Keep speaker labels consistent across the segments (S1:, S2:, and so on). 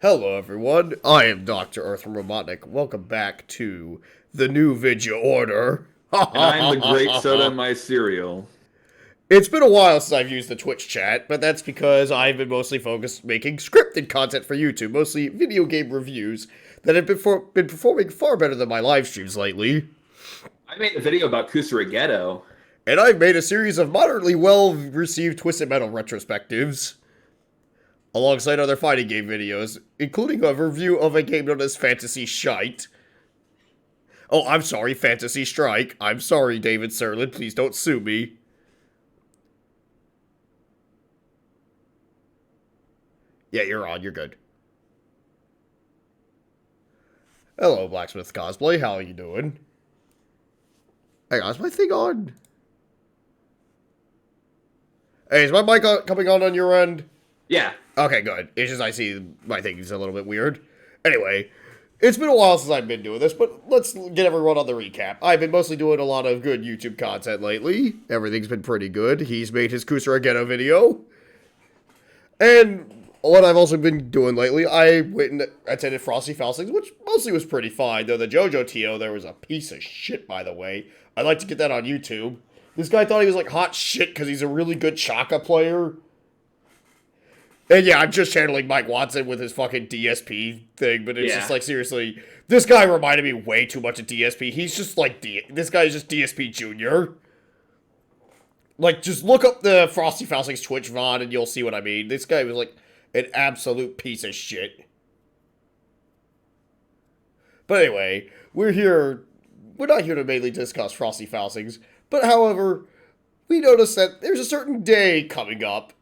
S1: Hello, everyone. I am Dr. Earthworm Robotnik. Welcome back to the new Vidya Order.
S2: And I am the great soda in my cereal.
S1: It's been a while since I've used the Twitch chat, but that's because I've been mostly focused making scripted content for YouTube, mostly video game reviews that have been performing far better than my live streams lately.
S2: I made a video about Kusura Ghetto.
S1: And I've made a series of moderately well-received Twisted Metal retrospectives, alongside other fighting game videos, including a review of a game known as Fantasy Shite. Oh, I'm sorry, Fantasy Strike. I'm sorry, David Serlin. Please don't sue me. Yeah, you're on. You're good. Hello, Blacksmith Cosplay. How are you doing? Hang on, is my thing on? Hey, is my mic coming on your end?
S2: Yeah.
S1: Okay, good. It's just I see my thing is a little bit weird. Anyway, it's been a while since I've been doing this, but let's get everyone on the recap. I've been mostly doing a lot of good YouTube content lately. Everything's been pretty good. He's made his Kusura Ghetto video. And what I've also been doing lately, I went and attended Frosty Faustings, which mostly was pretty fine, though the JoJo TO there was a piece of shit, by the way. I'd like to get that on YouTube. This guy thought he was like hot shit because he's a really good Chaka player. And yeah, I'm just channeling Mike Watson with his fucking DSP thing, but it's just like, seriously, this guy reminded me way too much of DSP. He's just like, this guy is just DSP Jr. Like, just look up the Frosty Faustings Twitch VOD and you'll see what I mean. This guy was like an absolute piece of shit. But anyway, we're not here to mainly discuss Frosty Faustings, but however, we noticed that there's a certain day coming up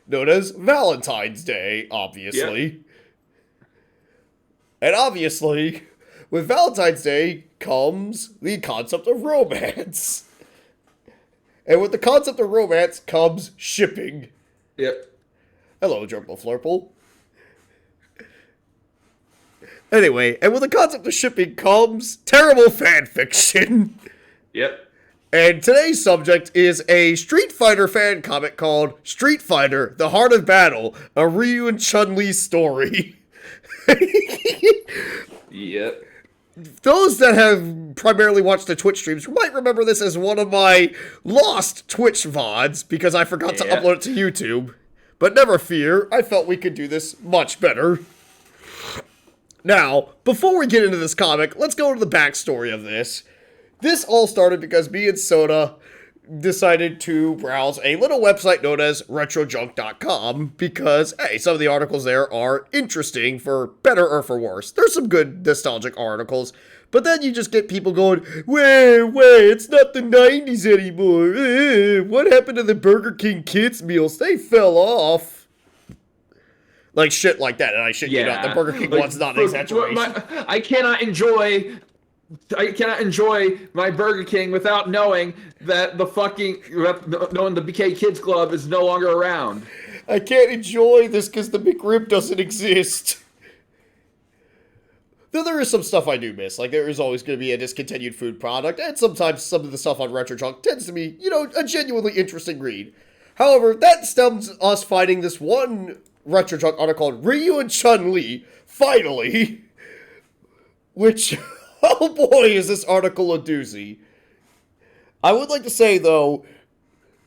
S1: known as Valentine's Day, obviously.
S2: Yep.
S1: And obviously, with Valentine's Day comes the concept of romance. And with the concept of romance comes shipping.
S2: Yep.
S1: Hello, Jumbo Flurple. Anyway, and with the concept of shipping comes terrible fanfiction.
S2: Yep.
S1: And today's subject is a Street Fighter fan comic called Street Fighter: The Heart of Battle, a Ryu and Chun-Li story.
S2: Yep.
S1: Those that have primarily watched the Twitch streams might remember this as one of my lost Twitch VODs because I forgot to upload it to YouTube. But never fear, I felt we could do this much better. Now, before we get into this comic, let's go into the backstory of this. This all started because me and Soda decided to browse a little website known as retrojunk.com because, hey, some of the articles there are interesting for better or for worse. There's some good nostalgic articles, but then you just get people going, wait, it's not the 90s anymore. What happened to the Burger King kids meals? They fell off. Like shit like that, and I shit you not, the Burger King one's not an exaggeration.
S2: I cannot enjoy my Burger King without knowing that the BK Kids Club is no longer around.
S1: I can't enjoy this because the McRib doesn't exist. Though there is some stuff I do miss, like there is always going to be a discontinued food product, and sometimes some of the stuff on RetroJunk tends to be, a genuinely interesting read. However, that stems us finding this one RetroJunk article called Ryu and Chun-Li, finally, which... Oh boy, is this article a doozy. I would like to say, though,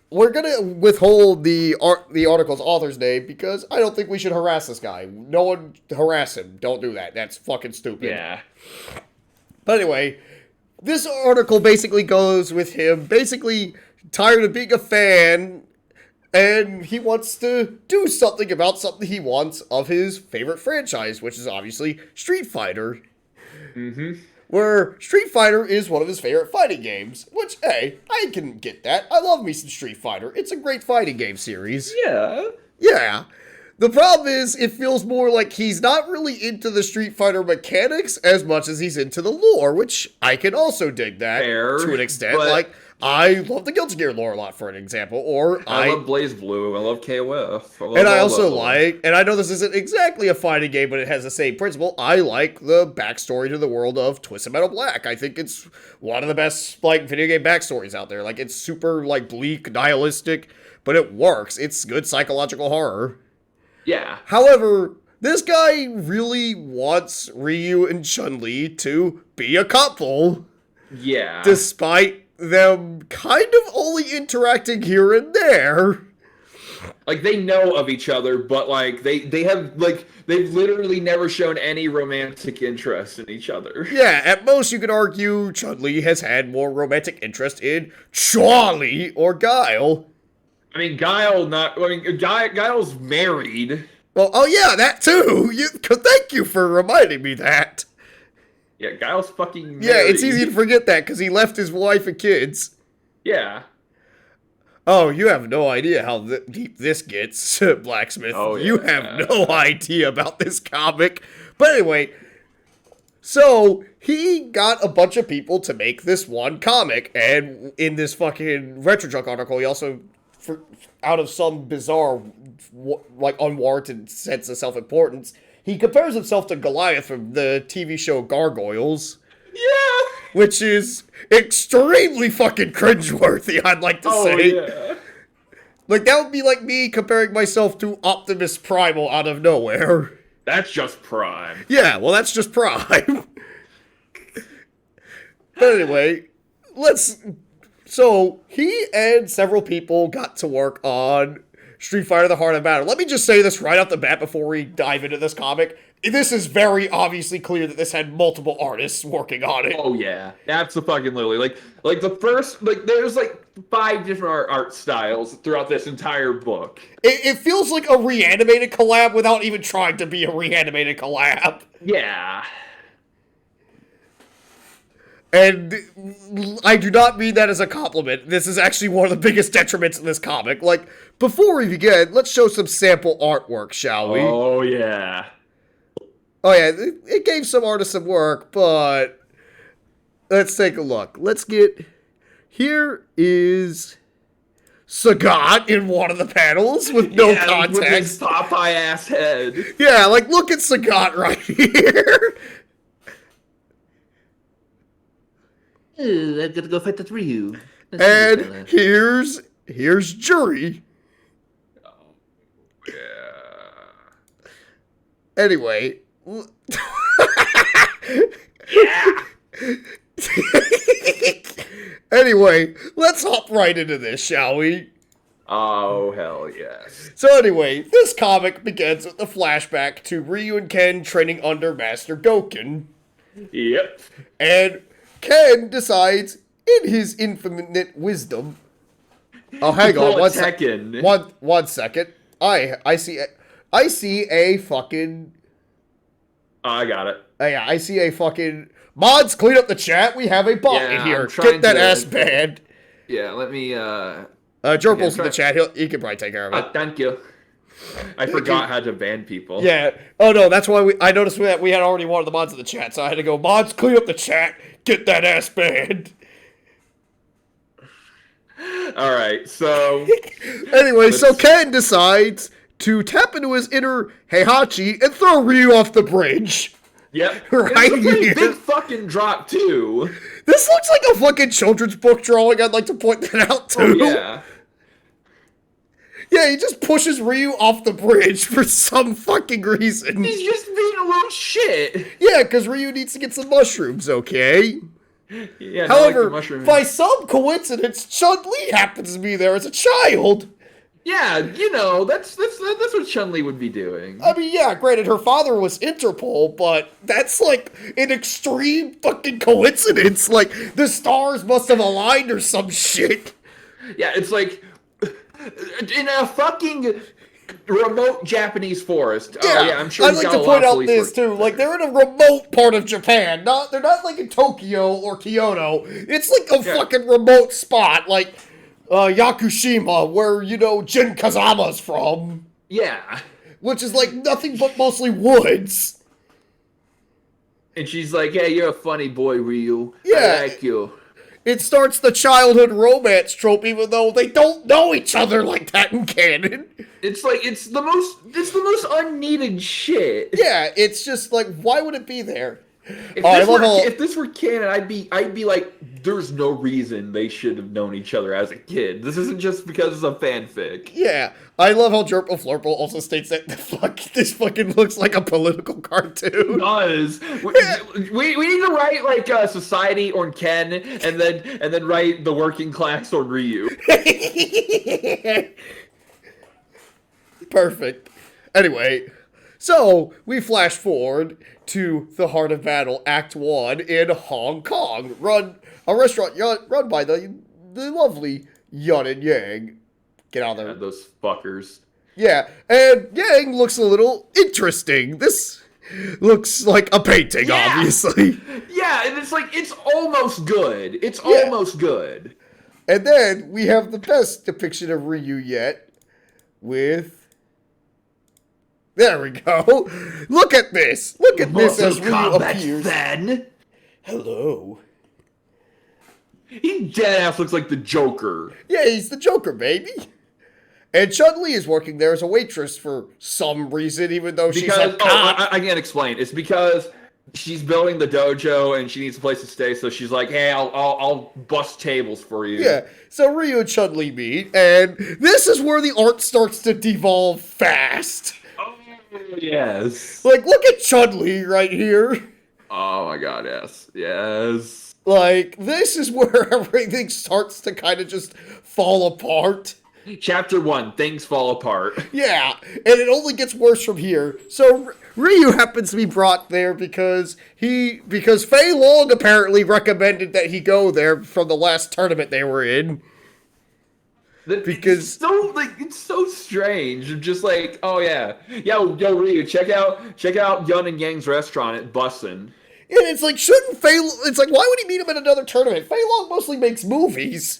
S1: we're going to withhold the article's author's name because I don't think we should harass this guy. No one harass him. Don't do that. That's fucking stupid.
S2: Yeah.
S1: But anyway, this article basically goes with him basically tired of being a fan and he wants to do something about something he wants of his favorite franchise, which is obviously Street Fighter.
S2: Mm-hmm.
S1: Where Street Fighter is one of his favorite fighting games, which, hey, I can get that. I love me some Street Fighter. It's a great fighting game series.
S2: Yeah.
S1: Yeah. The problem is, it feels more like he's not really into the Street Fighter mechanics as much as he's into the lore, which I can also dig that to an extent. Like, I love the Guilty Gear lore a lot, for an example, or
S2: I love Blaze Blue, I love KOF.
S1: And I know this isn't exactly a fighting game, but it has the same principle, I like the backstory to the world of Twisted Metal Black. I think it's one of the best, video game backstories out there. It's super, bleak, nihilistic, but it works. It's good psychological horror.
S2: Yeah.
S1: However, This guy really wants Ryu and Chun-Li to be a couple,
S2: Yeah.
S1: despite them kind of only interacting here and there.
S2: Like, they know of each other, but, like, they have, like, they've literally never shown any romantic interest in each other.
S1: Yeah, at most you could argue Chun-Li has had more romantic interest in Charlie or Guile.
S2: I mean, Guile's married.
S1: Well, oh yeah, that too. Thank you for reminding me that.
S2: Yeah, Guile's fucking married.
S1: Yeah, it's easy to forget that because he left his wife and kids.
S2: Yeah.
S1: Oh, you have no idea how deep this gets, Blacksmith.
S2: Oh, yeah.
S1: You have no idea about this comic. But anyway, so he got a bunch of people to make this one comic, and in this fucking Retro Junk article, he also, out of some bizarre, like, unwarranted sense of self-importance, he compares himself to Goliath from the TV show Gargoyles.
S2: Yeah.
S1: Which is extremely fucking cringeworthy, I'd like to say.
S2: Yeah.
S1: Like, that would be like me comparing myself to Optimus Primal out of nowhere.
S2: That's just Prime.
S1: Yeah, well, that's just Prime. But anyway, so, he and several people got to work on Street Fighter: The Heart of Battle. Let me just say this right off the bat before we dive into this comic. This is very obviously clear that this had multiple artists working on it.
S2: Oh yeah, absolutely. Like the first, like there's like 5 different art styles throughout this entire book.
S1: It feels like a reanimated collab without even trying to be a reanimated collab.
S2: Yeah.
S1: And I do not mean that as a compliment. This is actually one of the biggest detriments in this comic. Like, before we begin, let's show some sample artwork, shall we?
S2: Oh yeah.
S1: Oh yeah, it gave some artists some work, but let's take a look. Here is Sagat in one of the panels with no context.
S2: With his Popeye ass head.
S1: Yeah, like, look at Sagat right here.
S3: I'm gonna go fight that Ryu.
S1: And here's Jury.
S2: Oh, yeah.
S1: Anyway.
S2: Yeah.
S1: Anyway, let's hop right into this, shall we?
S2: Oh hell yes.
S1: So anyway, this comic begins with a flashback to Ryu and Ken training under Master Goken.
S2: Yep.
S1: And Ken decides, in his infinite wisdom... Oh, hang on, one second. One second. I see a fucking...
S2: Oh, I got it.
S1: Oh, yeah, I see a fucking... Mods, clean up the chat. We have a bot in here. Get that ass banned.
S2: Yeah, let me,
S1: Jorple's in the chat. He can probably take care of it.
S2: Thank you. I forgot how to ban people.
S1: Yeah. Oh, no, that's why I noticed that we had already one of the mods in the chat, so I had to go, mods, clean up the chat. Get that ass banned.
S2: Alright, so...
S1: Anyway, so Ken decides to tap into his inner Heihachi and throw Ryu off the bridge.
S2: Yep.
S1: Right
S2: it's a pretty
S1: here.
S2: big fucking drop, too.
S1: This looks like a fucking children's book drawing. I'd like to point that out, too.
S2: Oh, yeah.
S1: Yeah, he just pushes Ryu off the bridge for some fucking reason.
S2: He's just being a little shit.
S1: Yeah, because Ryu needs to get some mushrooms, okay?
S2: Yeah,
S1: However,
S2: like
S1: by some coincidence, Chun-Li happens to be there as a child.
S2: Yeah, you know, that's what Chun-Li would be doing.
S1: I mean, yeah, granted, her father was Interpol, but that's, like, an extreme fucking coincidence. Like, the stars must have aligned or some shit.
S2: Yeah, it's like, in a fucking remote Japanese forest.
S1: Yeah,
S2: oh, yeah, I'm sure
S1: I'd like to point out this, too. Like, they're in a remote part of Japan. They're not, like, in Tokyo or Kyoto. It's, like, a fucking remote spot, like... Yakushima, where, you know, Jin Kazama's from.
S2: Yeah.
S1: Which is, like, nothing but mostly woods.
S2: And she's like, hey, you're a funny boy, Ryu.
S1: Yeah.
S2: I like you.
S1: It starts the childhood romance trope, even though they don't know each other like that in canon.
S2: It's like, it's the most unneeded shit.
S1: Yeah, it's just like, why would it be there?
S2: If this were canon, I'd be like, there's no reason they should have known each other as a kid. This isn't just because it's a fanfic.
S1: Yeah, I love how Jerpo Flurple also states that this fucking looks like a political cartoon.
S2: It does. We need to write like society on Ken, and then write the working class on Ryu.
S1: Perfect. Anyway, so we flash forward to the heart of battle, Act 1 in Hong Kong. A restaurant run by the lovely Yun and Yang. Get out of there.
S2: Those fuckers.
S1: Yeah, and Yang looks a little interesting. This looks like a painting, obviously.
S2: Yeah, and it's like, it's almost good. It's almost good.
S1: And then we have the best depiction of Ryu yet with... There we go. Look at this. Look at this as Ryu appears.
S2: Then.
S1: Hello.
S2: He deadass looks like the Joker.
S1: Yeah, he's the Joker, baby. And Chun-Li is working there as a waitress for some reason, even though she's a cop.
S2: I can't explain. It's because she's building the dojo and she needs a place to stay, so she's like, hey, I'll bust tables for you.
S1: Yeah, so Ryu and Chun-Li meet, and this is where the art starts to devolve fast.
S2: Oh, yes.
S1: Like, look at Chun-Li right here.
S2: Oh my god, yes. Yes.
S1: Like, this is where everything starts to kind of just fall apart.
S2: Chapter 1, things fall apart.
S1: Yeah, and it only gets worse from here. So Ryu happens to be brought there because Fei Long apparently recommended that he go there from the last tournament they were in. Because
S2: it's so strange. Just like, oh yeah, yo Ryu, check out Yun and Yang's restaurant at Bussin'.
S1: And it's like, shouldn't Fei? It's like, why would he meet him at another tournament? Fei Long mostly makes movies.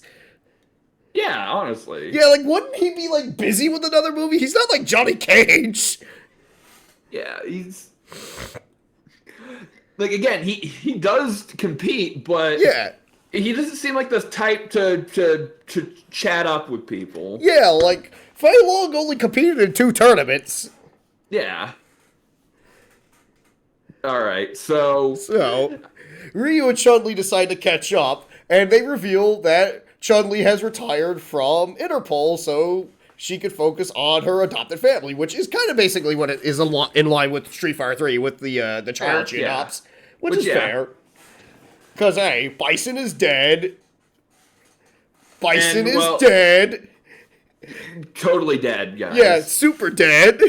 S2: Yeah, honestly.
S1: Yeah, like, wouldn't he be, like, busy with another movie? He's not like Johnny Cage.
S2: Yeah, he's... Like, again, he does compete, but...
S1: Yeah.
S2: He doesn't seem like the type to chat up with people.
S1: Yeah, like, Fei Long only competed in 2 tournaments.
S2: Yeah. Alright, so...
S1: Ryu and Chun-Li decide to catch up, and they reveal that Chun-Li has retired from Interpol so she could focus on her adopted family, which is kind of basically what it is in line with Street Fighter 3 with the child she adopts, which is fair. Because, hey, Bison is dead. Bison is dead.
S2: Totally dead, guys.
S1: Yeah, super dead.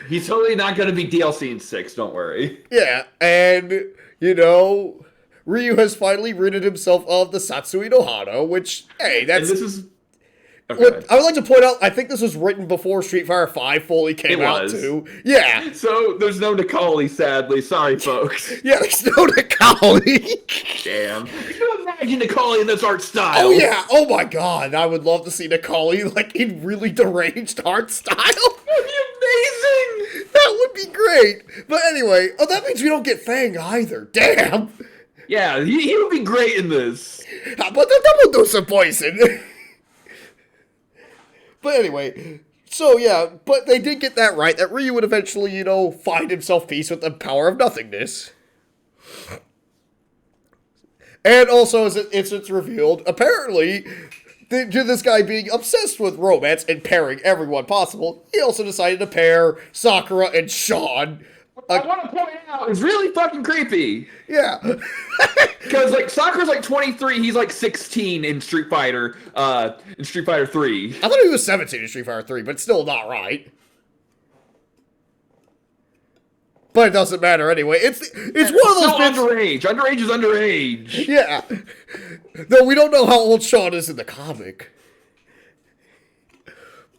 S2: He's totally not going to be DLC in 6, don't worry.
S1: Yeah, and, you know... Ryu has finally ridded himself of the Satsui no Hana, which, hey, that's...
S2: And this is...
S1: Okay. I would like to point out, I think this was written before Street Fighter 5 fully came out, too. Yeah.
S2: So, there's no Nikali, sadly. Sorry, folks.
S1: Yeah, there's no Nikali.
S2: Damn. Can you imagine Nikali in this art style?
S1: Oh, yeah. Oh, my God. I would love to see Nikali, like, in really deranged art style.
S2: That'd be amazing.
S1: That would be great. But anyway, that means we don't get Fang either. Damn.
S2: Yeah, he would be great in this.
S1: But the double dose of poison. But anyway, so yeah, but they did get that right, that Ryu would eventually, you know, find himself peace with the power of nothingness. And also, as it's revealed, apparently, due to this guy being obsessed with romance and pairing everyone possible, he also decided to pair Sakura and Sean.
S2: I want to point out, it's really fucking creepy.
S1: Yeah.
S2: Because, like, Sakura's like 23, he's like 16 in Street Fighter 3.
S1: I thought he was 17 in Street Fighter 3, but still not right. But it doesn't matter anyway. It's one of those bits...
S2: underage. Underage is underage.
S1: Yeah. Though we don't know how old Sean is in the comic.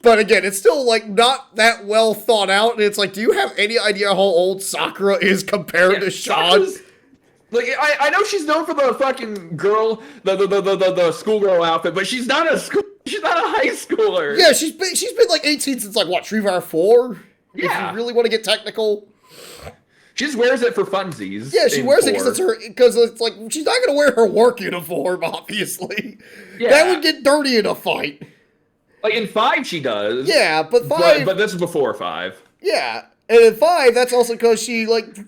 S1: But again, it's still, like, not that well thought out. And it's like, do you have any idea how old Sakura is compared to Sean?
S2: Like, I know she's known for the fucking girl, the schoolgirl outfit, but she's not a high schooler.
S1: Yeah, she's been like 18 since, like, what, Street Fighter 4?
S2: Yeah.
S1: If you really want to get technical.
S2: She just wears it for funsies.
S1: Yeah, she wears it because it's like, she's not going to wear her work uniform, obviously.
S2: Yeah.
S1: That would get dirty in a fight.
S2: Like, in 5 she does.
S1: Yeah, but 5...
S2: But this is before 5.
S1: Yeah, and in 5, that's also because she, like,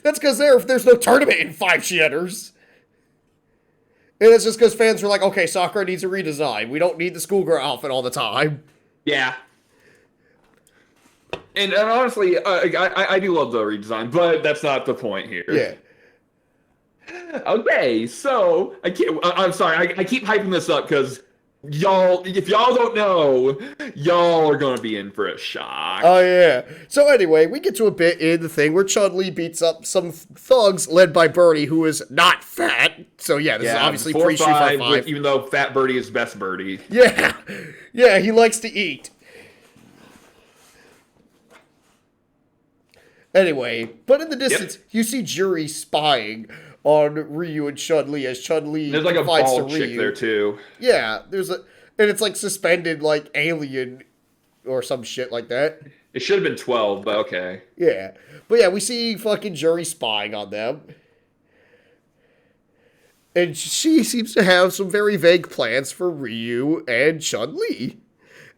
S1: That's because there's no tournament in 5 shitters. And it's just because fans are like, okay, Sakura needs a redesign. We don't need the schoolgirl outfit all the time.
S2: Yeah. And honestly, I do love the redesign, but that's not the point here.
S1: Yeah.
S2: Okay, so I'm sorry. I keep hyping this up because y'all, if y'all don't know, y'all are gonna be in for a shock.
S1: Oh, yeah. So anyway, we get to a bit in the thing where Chun-Li beats up some thugs led by Birdie, who is not fat. So yeah, this is obviously pre-Street Fighter 5.
S2: Even though Fat Birdie is best Birdie.
S1: Yeah. Yeah, he likes to eat. Anyway, but in the distance, you see Juri spying on Ryu and Chun-Li as Chun-Li
S2: There's like a
S1: fights to
S2: bald chick
S1: Ryu.
S2: there too.
S1: Yeah, and it's like suspended like alien or some shit like that.
S2: It should have been 12, but okay.
S1: Yeah. But yeah, we see fucking Juri spying on them. And she seems to have some very vague plans for Ryu and Chun-Li.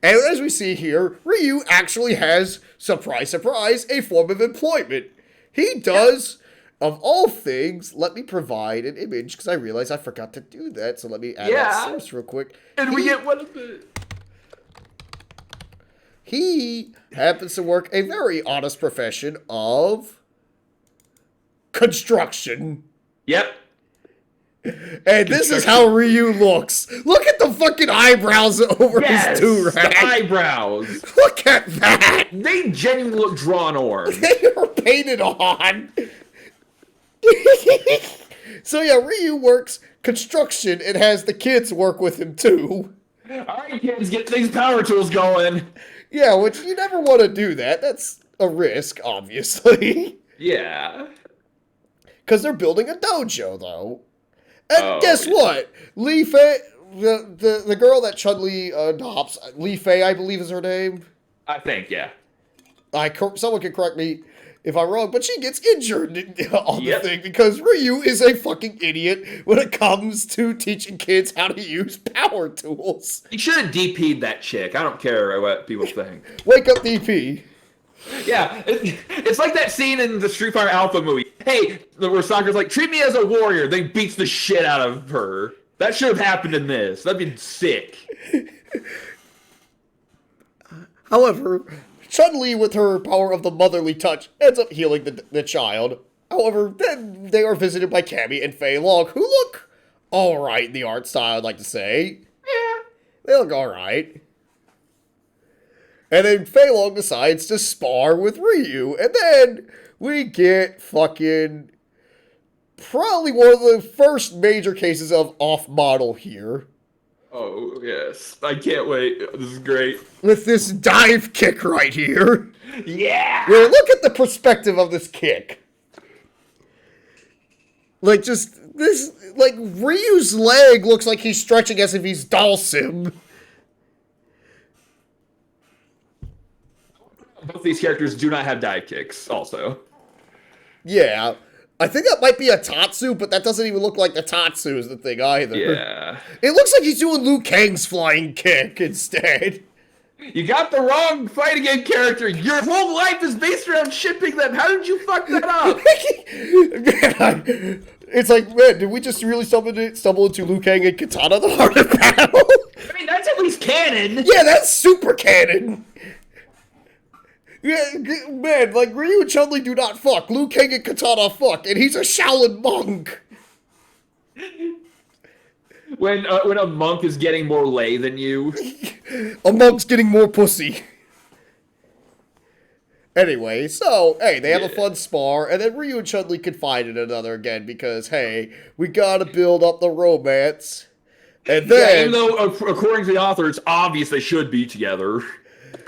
S1: And as we see here, Ryu actually has, surprise, surprise, a form of employment. He does, of all things, let me provide an image, because I realized I forgot to do that, so let me add that source real quick.
S2: And we get one of the...
S1: He happens to work a very honest profession of construction.
S2: Yep.
S1: And this is how Ryu looks. Look at the fucking eyebrows over his do-rag.
S2: The eyebrows.
S1: Look at that.
S2: They genuinely look drawn on.
S1: They are painted on. So yeah, Ryu works construction and has the kids work with him too.
S2: Alright kids, get these power tools going.
S1: Yeah, which you never want to do that. That's a risk, obviously.
S2: Yeah.
S1: Because they're building a dojo, though. And guess what? Li Fei, the girl that Chun-Li adopts, Li Fei, I believe is her name.
S2: I think, yeah.
S1: Someone can correct me if I'm wrong, but she gets injured on the thing because Ryu is a fucking idiot when it comes to teaching kids how to use power tools.
S2: You should have DP'd that chick. I don't care what people think.
S1: Wake up, DP.
S2: Yeah, it's like that scene in the Street Fighter Alpha movie. Hey, where Sakura's like, treat me as a warrior, then beats the shit out of her. That should have happened in this. That'd be sick.
S1: However, Chun-Li, with her power of the motherly touch, ends up healing the child. However, then they are visited by Cammy and Fei Long, who look alright in the art style, I'd like to say.
S2: Yeah.
S1: They look alright. And then Fei Long decides to spar with Ryu. And then we get fucking probably one of the first major cases of off-model here.
S2: Oh, yes. I can't wait. This is great.
S1: With this dive kick right here.
S2: Yeah!
S1: Where look at the perspective of this kick. Like, just, this, like, Ryu's leg looks like he's stretching as if he's Dalsim.
S2: Both these characters do not have dive kicks, also.
S1: Yeah. I think that might be a Tatsu, but that doesn't even look like the Tatsu is the thing either.
S2: Yeah.
S1: It looks like he's doing Liu Kang's flying kick instead.
S2: You got the wrong fighting game character. Your whole life is based around shipping them. How did you fuck that up?
S1: Man, it's like, man, did we just really stumble into Liu Kang and Katana the Heart of Battle?
S2: I mean, that's at least canon.
S1: Yeah, that's super canon. Yeah, man, like, Ryu and Chun-Li do not fuck. Liu Kang and Katana fuck, and he's a Shaolin monk.
S2: When a monk is getting more lay than you.
S1: A monk's getting more pussy. Anyway, so, hey, they have a fun spar, and then Ryu and Chun-Li confide in another again, because, hey, we gotta build up the romance. And then...
S2: Yeah, even though, according to the author, it's obvious they should be together.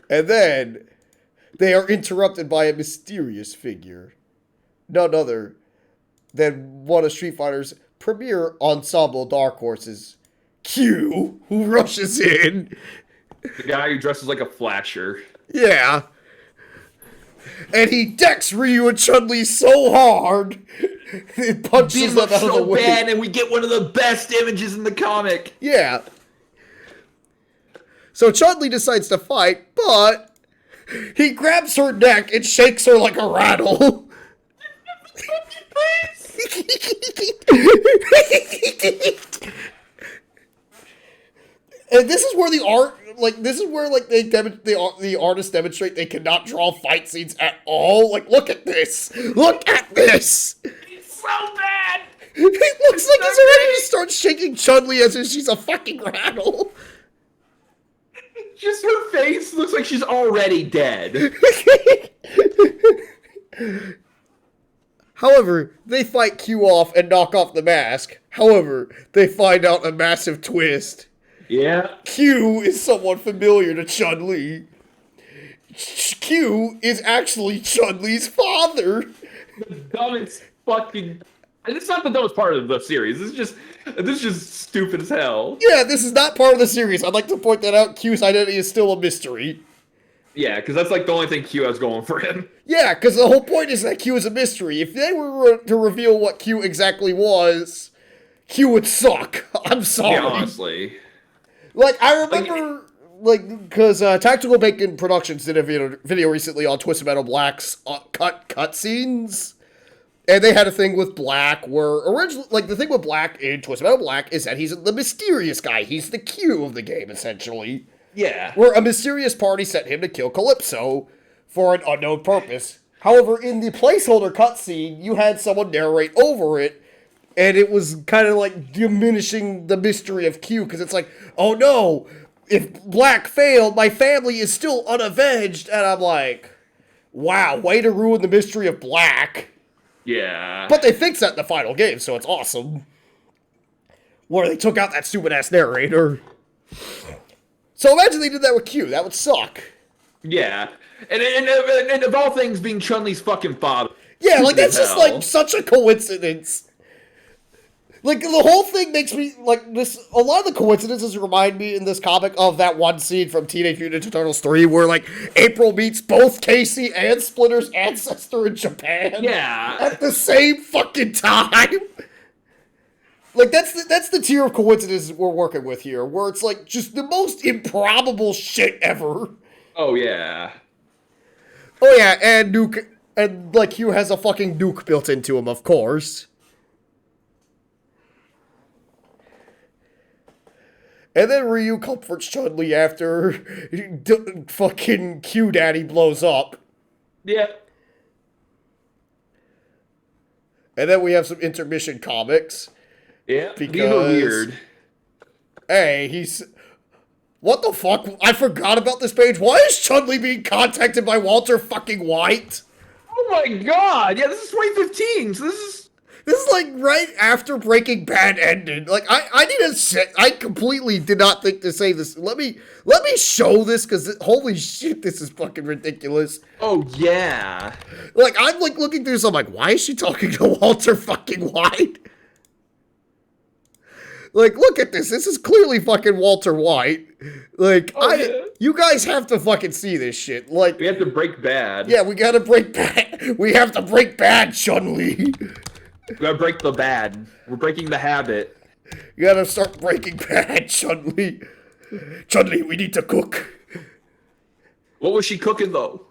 S1: And then... they are interrupted by a mysterious figure. None other than one of Street Fighter's premier ensemble dark horses, Q, who rushes in.
S2: The guy who dresses like a flasher.
S1: Yeah. And he decks Ryu and Chun-Li so hard, it punches them out of the way.
S2: Bad, and we get one of the best images in the comic.
S1: Yeah. So Chun-Li decides to fight, but... he grabs her neck and shakes her like a rattle. And this is where the art, like, this is where, like, the artists demonstrate they cannot draw fight scenes at all. Like, look at this. Look at this.
S2: It's so bad.
S1: It looks like he's ready to start shaking Chun-Li as if she's a fucking rattle.
S2: Just her face looks like she's already dead.
S1: However, they fight Q off and knock off the mask. However, they find out a massive twist.
S2: Yeah.
S1: Q is someone familiar to Chun-Li. Q is actually Chun-Li's father.
S2: The dumbest fucking... And it's not the dumbest part of the series. This is just stupid as hell.
S1: Yeah, this is not part of the series. I'd like to point that out. Q's identity is still a mystery.
S2: Yeah, because that's like the only thing Q has going for him.
S1: Yeah, because the whole point is that Q is a mystery. If they were to reveal what Q exactly was, Q would suck. I'm sorry.
S2: Yeah, honestly.
S1: Like, I remember, because Tactical Bacon Productions did a video recently on Twisted Metal Black's cutscenes. And they had a thing with Black where originally, like, the thing with Black in Twisted Metal Black is that he's the mysterious guy. He's the Q of the game, essentially.
S2: Yeah.
S1: Where a mysterious party sent him to kill Calypso for an unknown purpose. However, in the placeholder cutscene, you had someone narrate over it, and it was kind of like diminishing the mystery of Q, because it's like, oh no, if Black failed, my family is still unavenged, and I'm like, wow, way to ruin the mystery of Black.
S2: Yeah.
S1: But they fixed that in the final game, so it's awesome. Where they took out that stupid-ass narrator. So imagine they did that with Q. That would suck.
S2: Yeah. And of all things, being Chun-Li's fucking father.
S1: Yeah, like, that's just, like, such a coincidence. Like, the whole thing makes me, like, this... A lot of the coincidences remind me in this comic of that one scene from Teenage Mutant Ninja Turtles 3 where, like, April meets both Casey and Splinter's ancestor in Japan.
S2: Yeah.
S1: At the same fucking time. Like, that's the tier of coincidences we're working with here, where it's, like, just the most improbable shit ever.
S2: Oh, yeah.
S1: Oh, yeah, and Nuke... And, like, Hugh has a fucking nuke built into him, of course. And then Ryu comforts Chun-Li after fucking Q Daddy blows up.
S2: Yeah.
S1: And then we have some intermission comics.
S2: Yeah.
S1: Because...
S2: These are weird.
S1: Hey, he's... What the fuck? I forgot about this page. Why is Chun-Li being contacted by Walter fucking White?
S2: Oh my god! Yeah, this is 2015, so this is
S1: like right after Breaking Bad ended. Like I need to say, I completely did not think to say this. Let me show this because holy shit, this is fucking ridiculous.
S2: Oh yeah.
S1: Like I'm like looking through this, I'm like, why is she talking to Walter fucking White? Like, look at this. This is clearly fucking Walter White. Like,
S2: yeah.
S1: You guys have to fucking see this shit. Like,
S2: we have to break bad.
S1: Yeah, we gotta break bad. We have to break bad, Chun-Li.
S2: We gotta break the bad. We're breaking the habit.
S1: You gotta start breaking bad, Chun-Li. Chun-Li, we need to cook.
S2: What was she cooking, though?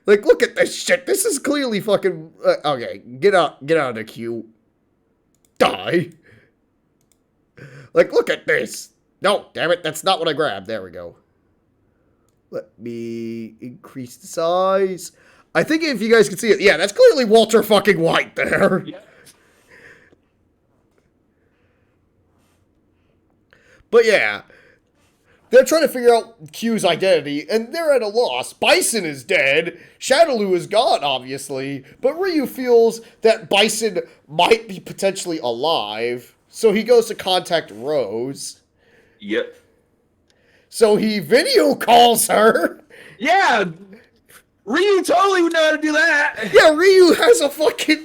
S1: Like, look at this shit. This is clearly fucking... okay, get out of the queue. Die. Like, look at this. No, damn it, that's not what I grabbed. There we go. Let me increase the size. I think if you guys can see it, yeah, that's clearly Walter fucking White there.
S2: Yeah.
S1: But yeah, they're trying to figure out Q's identity, and they're at a loss. Bison is dead. Shadaloo is gone, obviously, but Ryu feels that Bison might be potentially alive, so he goes to contact Rose.
S2: Yep.
S1: So he video calls her.
S2: Yeah! Ryu totally would know how to do that.
S1: Yeah, Ryu has a fucking...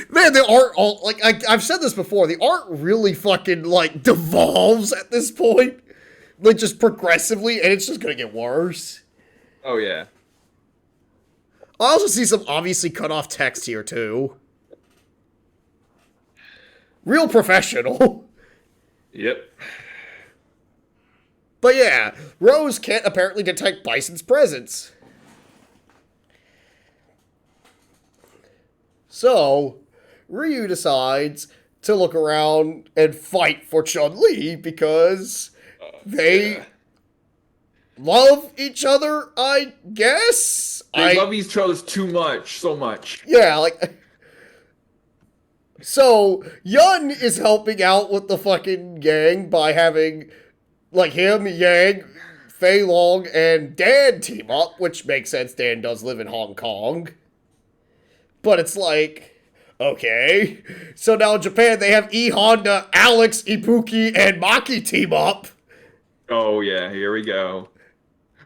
S1: Man, the art, like, I've said this before, the art really fucking, like, devolves at this point. Like, just progressively, and it's just gonna get worse.
S2: Oh, yeah.
S1: I also see some obviously cut off text here, too. Real professional.
S2: Yep.
S1: But yeah, Rose can't apparently detect Bison's presence. So, Ryu decides to look around and fight for Chun-Li because they
S2: Yeah.
S1: love each other, I guess?
S2: They love each other too much, so much.
S1: Yeah, like... So, Yun is helping out with the fucking gang by having, like, him, Yang, Fei Long, and Dan team up, which makes sense. Dan does live in Hong Kong. But it's like, okay. So now in Japan, they have E Honda, Alex, Ibuki, and Maki team up.
S2: Oh, yeah, here we go.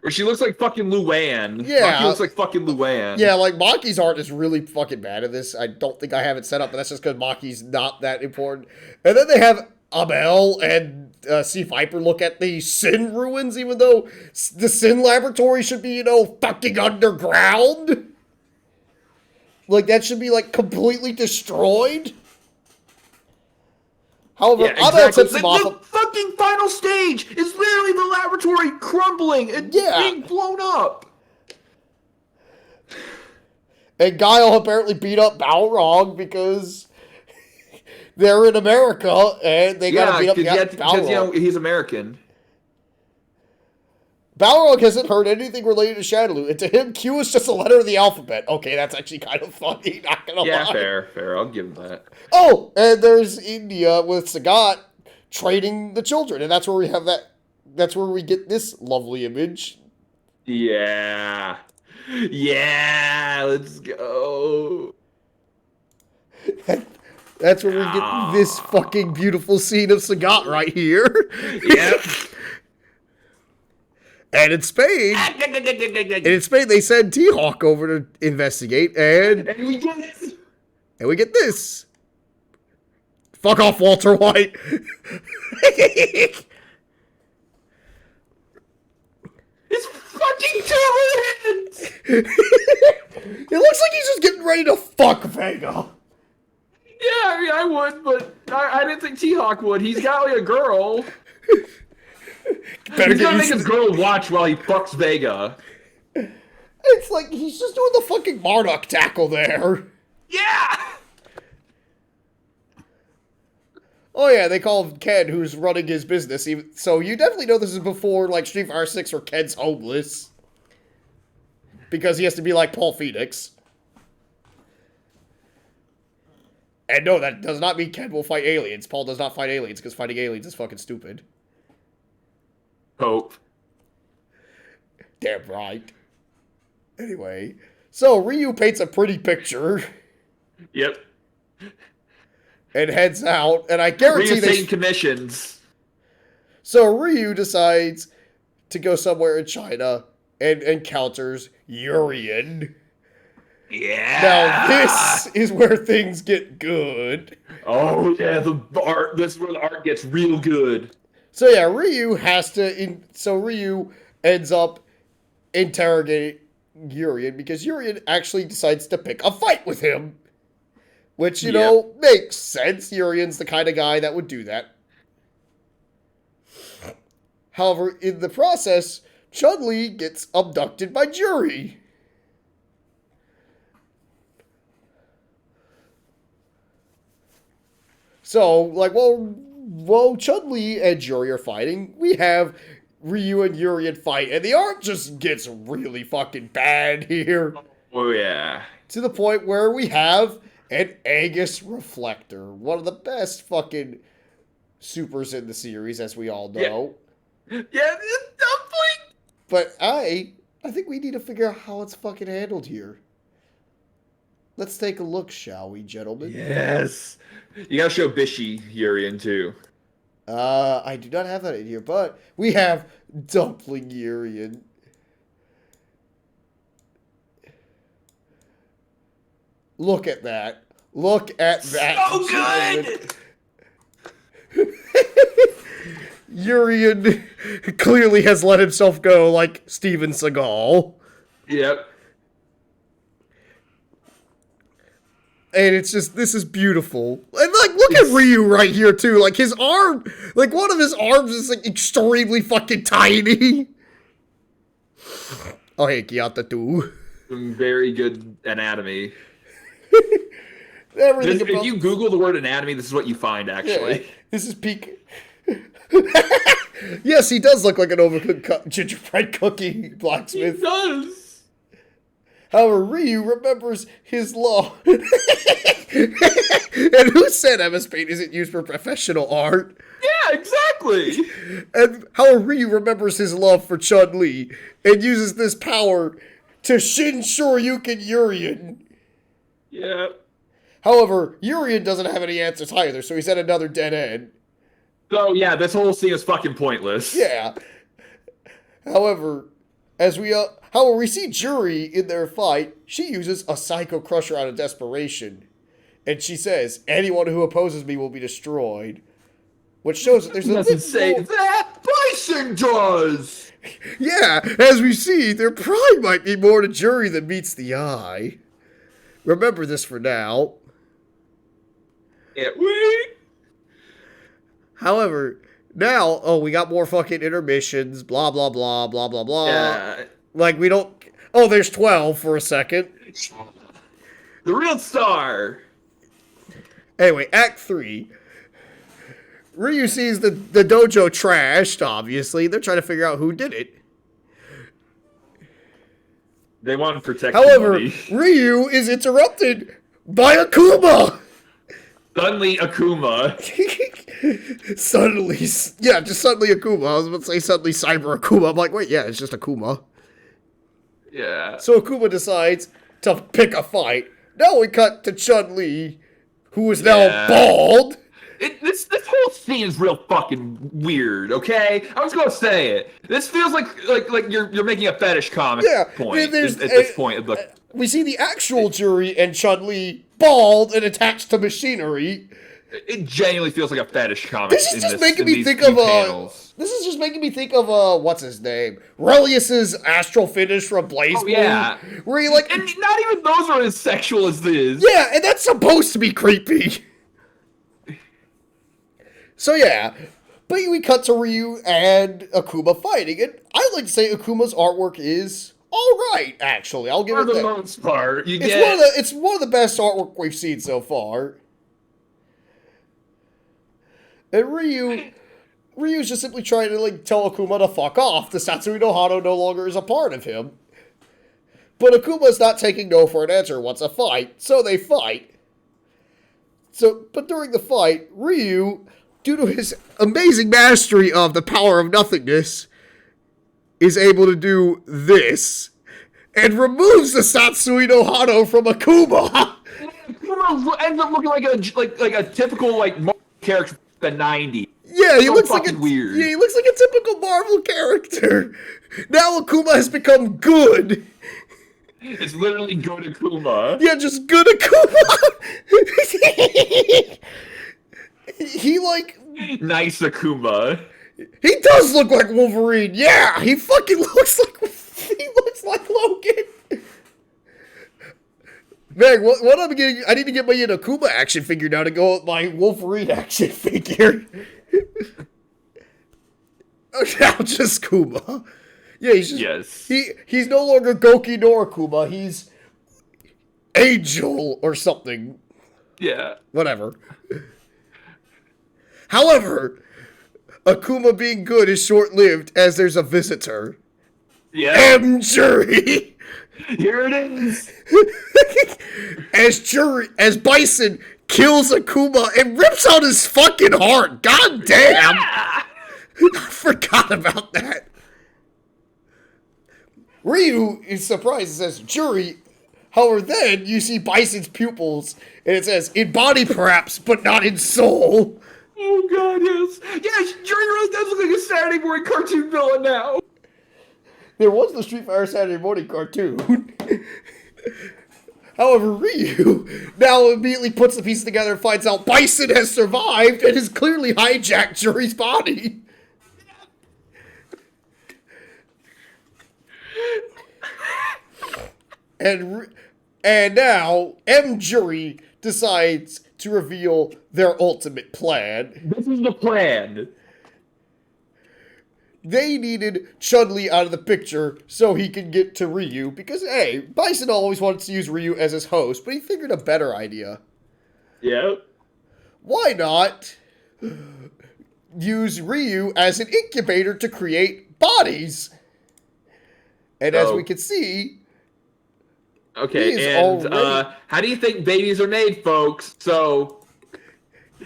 S2: Or she looks like fucking Luann.
S1: Yeah.
S2: Maki looks like fucking Luann.
S1: Yeah, like, Maki's art is really fucking bad at this. I don't think I have it set up, but that's just because Maki's not that important. And then they have Abel and Sea Viper look at the Sin ruins, even though the Sin laboratory should be, fucking underground. Like, that should be, like, completely destroyed. However,
S2: Yeah,
S1: Abel
S2: exactly.
S1: tips him
S2: The
S1: off.
S2: fucking final stage is literally the laboratory crumbling and being blown up.
S1: And Guile apparently beat up Balrog because they're in America and they gotta beat up Balrog.
S2: He's American.
S1: Balrog hasn't heard anything related to Shadaloo, and to him, Q is just a letter of the alphabet. Okay, that's actually kind of funny, not gonna lie.
S2: Yeah, fair. I'll give him that.
S1: Oh, and there's India with Sagat training the children, and that's where we have that's where we get this lovely image.
S2: Yeah. Yeah, let's go.
S1: That's where we get this fucking beautiful scene of Sagat right here.
S2: Yep.
S1: And in Spain, they send T-Hawk over to investigate, and we get this. Fuck off, Walter White.
S2: It's fucking two hands.
S1: It looks like he's just getting ready to fuck Vega.
S2: Yeah, I mean, I would, but I didn't think T-Hawk would. He's got like a girl. He's gonna make his girl watch while he fucks Vega.
S1: It's like he's just doing the fucking Marduk tackle there.
S2: Yeah!
S1: Oh yeah, they call him Ken, who's running his business. So you definitely know this is before like Street Fighter 6 where Ken's homeless. Because he has to be like Paul Phoenix. And no, that does not mean Ken will fight aliens. Paul does not fight aliens because fighting aliens is fucking stupid.
S2: Hope.
S1: Damn right. Anyway, so Ryu paints a pretty picture.
S2: Yep.
S1: And heads out, and I guarantee
S2: Ryu's taking commissions.
S1: So Ryu decides to go somewhere in China and encounters Urien.
S2: Yeah.
S1: Now this is where things get good.
S2: Oh yeah, the art. This is where the art gets real good.
S1: So yeah, Ryu has to. So Ryu ends up interrogating Urien because Urien actually decides to pick a fight with him, which you know makes sense. Urien's the kind of guy that would do that. However, in the process, Chun-Li gets abducted by Juri. So, like, while Chun-Li and Juri are fighting, we have Ryu and Urien fight, and the art just gets really fucking bad here.
S2: Oh, yeah.
S1: To the point where we have an Aegis Reflector, one of the best fucking supers in the series, as we all know.
S2: Yeah, it's dumpling!
S1: But I think we need to figure out how it's fucking handled here. Let's take a look, shall we, gentlemen?
S2: Yes. You gotta show Bishi Urien, too.
S1: I do not have that in here, but we have Dumpling Urien. Look at that. Look at that.
S2: So good!
S1: Urien clearly has let himself go like Steven Seagal.
S2: Yep.
S1: And it's just, this is beautiful. And, like, look at Ryu right here, too. Like, his arm, like, one of his arms is, like, extremely fucking tiny. Oh, hey, Kiata, too.
S2: Some very good anatomy.
S1: Everything
S2: If you Google the word anatomy, this is what you find, actually.
S1: Yeah, this is peak. Yes, he does look like an overcooked gingerbread cookie
S2: He
S1: blacksmith.
S2: does.
S1: However, Ryu remembers his law. And who said MS Paint isn't used for professional art?
S2: Yeah, exactly.
S1: And how Ryu remembers his love for Chun-Li and uses this power to Shin Shoryuken Urien.
S2: Yeah.
S1: However, Urien doesn't have any answers either, so he's at another dead end.
S2: So, yeah, this whole scene is fucking pointless.
S1: Yeah. However, we see Juri in their fight, she uses a Psycho Crusher out of desperation. And she says, anyone who opposes me will be destroyed. Which shows that there's a
S2: doesn't say that. Bison does.
S1: Yeah, as we see, there probably might be more to Juri than meets the eye. Remember this for now.
S2: Yeah, wait.
S1: However, now, we got more fucking intermissions, blah, blah, blah, blah, blah, blah.
S2: Yeah.
S1: Like, we don't... Oh, there's 12 for a second.
S2: The real star.
S1: Anyway, Act 3. Ryu sees the dojo trashed, obviously. They're trying to figure out who did it.
S2: They want to protect
S1: However,
S2: somebody.
S1: Ryu is interrupted by Akuma!
S2: Suddenly, Akuma.
S1: Suddenly Akuma. I was about to say suddenly Cyber Akuma. I'm like, wait, yeah, it's just Akuma.
S2: Yeah.
S1: So Akuma decides to pick a fight. Now we cut to Chun-Li, who is now bald.
S2: This whole scene is real fucking weird. Okay, I was gonna say it. This feels like you're making a fetish comic point at this point.
S1: We see the actual Juri and Chun-Li bald and attached to machinery.
S2: It genuinely feels like a fetish comic.
S1: This is just making me think of what's his name? Relius's astral finish from Blaze Blue.
S2: Yeah,
S1: where he like,
S2: and not even those are as sexual as this.
S1: Yeah, and that's supposed to be creepy. So yeah, but we cut to Ryu and Akuma fighting, and I like to say Akuma's artwork is alright, actually. I'll give it that.
S2: For the most part,
S1: it's one of the best artwork we've seen so far. And Ryu's just simply trying to tell Akuma to fuck off. The Satsui no Hado no longer is a part of him. But Akuma's not taking no for an answer, wants a fight, so they fight. But during the fight, Ryu, due to his amazing mastery of the power of nothingness, is able to do this and removes the Satsui no Hado from Akuma.
S2: Akuma ends up looking like a typical Marvel character from the '90s.
S1: Yeah, he looks like
S2: weird.
S1: Yeah, he looks like a typical Marvel character. Now Akuma has become good.
S2: It's literally good Akuma.
S1: Yeah, just good Akuma. He
S2: nice Akuma.
S1: He does look like Wolverine. Yeah, he fucking looks like Logan. Man, what I'm getting? I need to get my Akuma action figure now to go with my Wolverine action figure. Now just Kuma. Yeah, he's just he's no longer Goki nor Akuma. He's Angel or something.
S2: Yeah.
S1: Whatever. However, Akuma being good is short-lived as there's a visitor.
S2: Yeah.
S1: M-Jury!
S2: Here it is!
S1: As Bison kills Akuma and rips out his fucking heart. God damn!
S2: Yeah!
S1: I forgot about that. Ryu is surprised and says, Jury. However, then you see Bison's pupils, and it says, in body perhaps, but not in soul.
S2: Oh god, yes. Yeah, Jury really does look like a Saturday morning cartoon villain now.
S1: There was the Street Fighter Saturday morning cartoon. However, Ryu now immediately puts the pieces together and finds out Bison has survived and has clearly hijacked Jury's body. And now M-Jury decides to reveal their ultimate plan.
S2: This is the plan.
S1: They needed Chun-Li out of the picture so he could get to Ryu because, hey, Bison always wanted to use Ryu as his host, but he figured a better idea.
S2: Yep.
S1: Why not use Ryu as an incubator to create bodies? And as we can see,
S2: Okay,
S1: he's
S2: and
S1: already...
S2: how do you think babies are made, folks? So,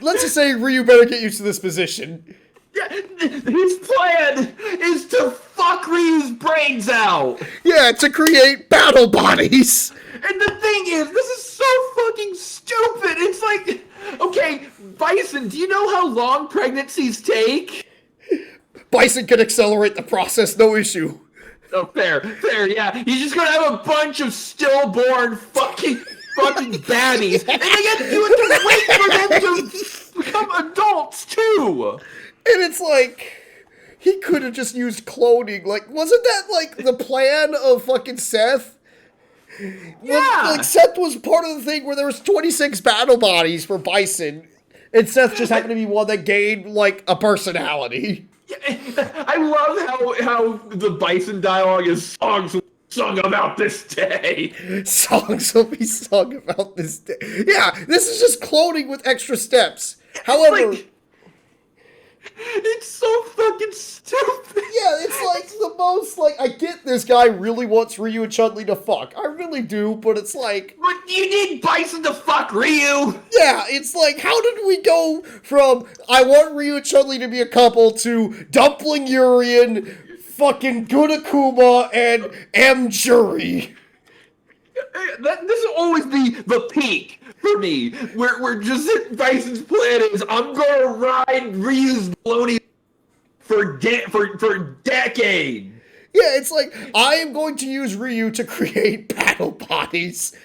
S1: let's just say Ryu better get used to this position.
S2: yeah, his plan is to fuck Ryu's brains out.
S1: Yeah, to create battle bodies.
S2: And the thing is, this is so fucking stupid. It's like, okay, Bison, do you know how long pregnancies take?
S1: Bison can accelerate the process, no issue.
S2: Oh, fair, yeah. He's just gonna have a bunch of stillborn fucking baddies, and you have to wait for them to become adults too.
S1: And it's like, he could have just used cloning. Like, wasn't that like the plan of fucking Seth?
S2: Yeah.
S1: Like, Seth was part of the thing where there was 26 battle bodies for Bison, and Seth just happened to be one that gained like a personality.
S2: I love how the Bison dialogue is songs sung about this day.
S1: Songs will be sung about this day. Yeah, this is just cloning with extra steps. However,
S2: it's so fucking stupid.
S1: yeah, it's like the most, like, I get this guy really wants Ryu and Chun-Li to fuck. I really do, but it's like...
S2: But you need Bison to fuck Ryu.
S1: Yeah, it's like, how did we go from I want Ryu and Chun-Li to be a couple to Dumpling Urian, fucking Gunakuma, and M. Jury?
S2: This will always be the peak for me. Where just Bison's plan is, I'm gonna ride Ryu's baloney for decades.
S1: Yeah, it's like, I am going to use Ryu to create battle bodies.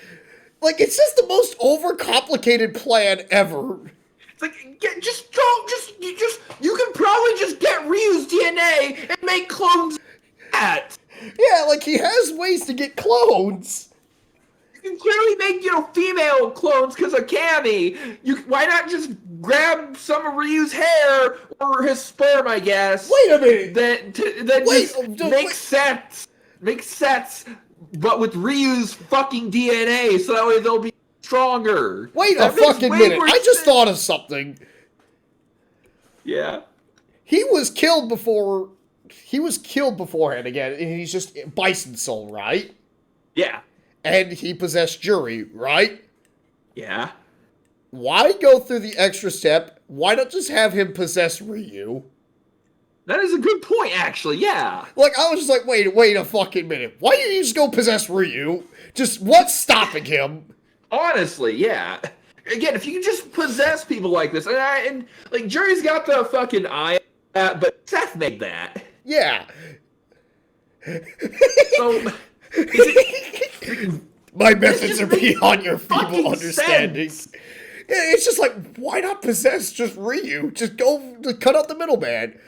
S1: Like, it's just the most overcomplicated plan ever.
S2: It's like, you can probably just get Ryu's DNA and make clones of that.
S1: Yeah, like, he has ways to get clones.
S2: You can clearly make, female clones because of Cammy. Why not just grab some of Ryu's hair or his sperm, I guess?
S1: Wait a minute.
S2: Then make sets, but with Ryu's fucking DNA, so that way they'll be stronger.
S1: Wait a fucking minute. I just thought of something.
S2: Yeah.
S1: He was killed beforehand again, and he's just Bison Soul, right?
S2: Yeah.
S1: And he possessed Jury, right?
S2: Yeah.
S1: Why go through the extra step? Why not just have him possess Ryu?
S2: That is a good point, actually, yeah.
S1: Like, I was just like, wait a fucking minute. Why didn't you just go possess Ryu? Just, what's stopping him?
S2: Honestly, yeah. Again, if you can just possess people like this, and like, Jury's got the fucking eye, but Seth made that.
S1: Yeah.
S2: So...
S1: My methods are beyond your feeble understanding. Yeah, it's just like, why not possess just Ryu? Just cut out the middleman.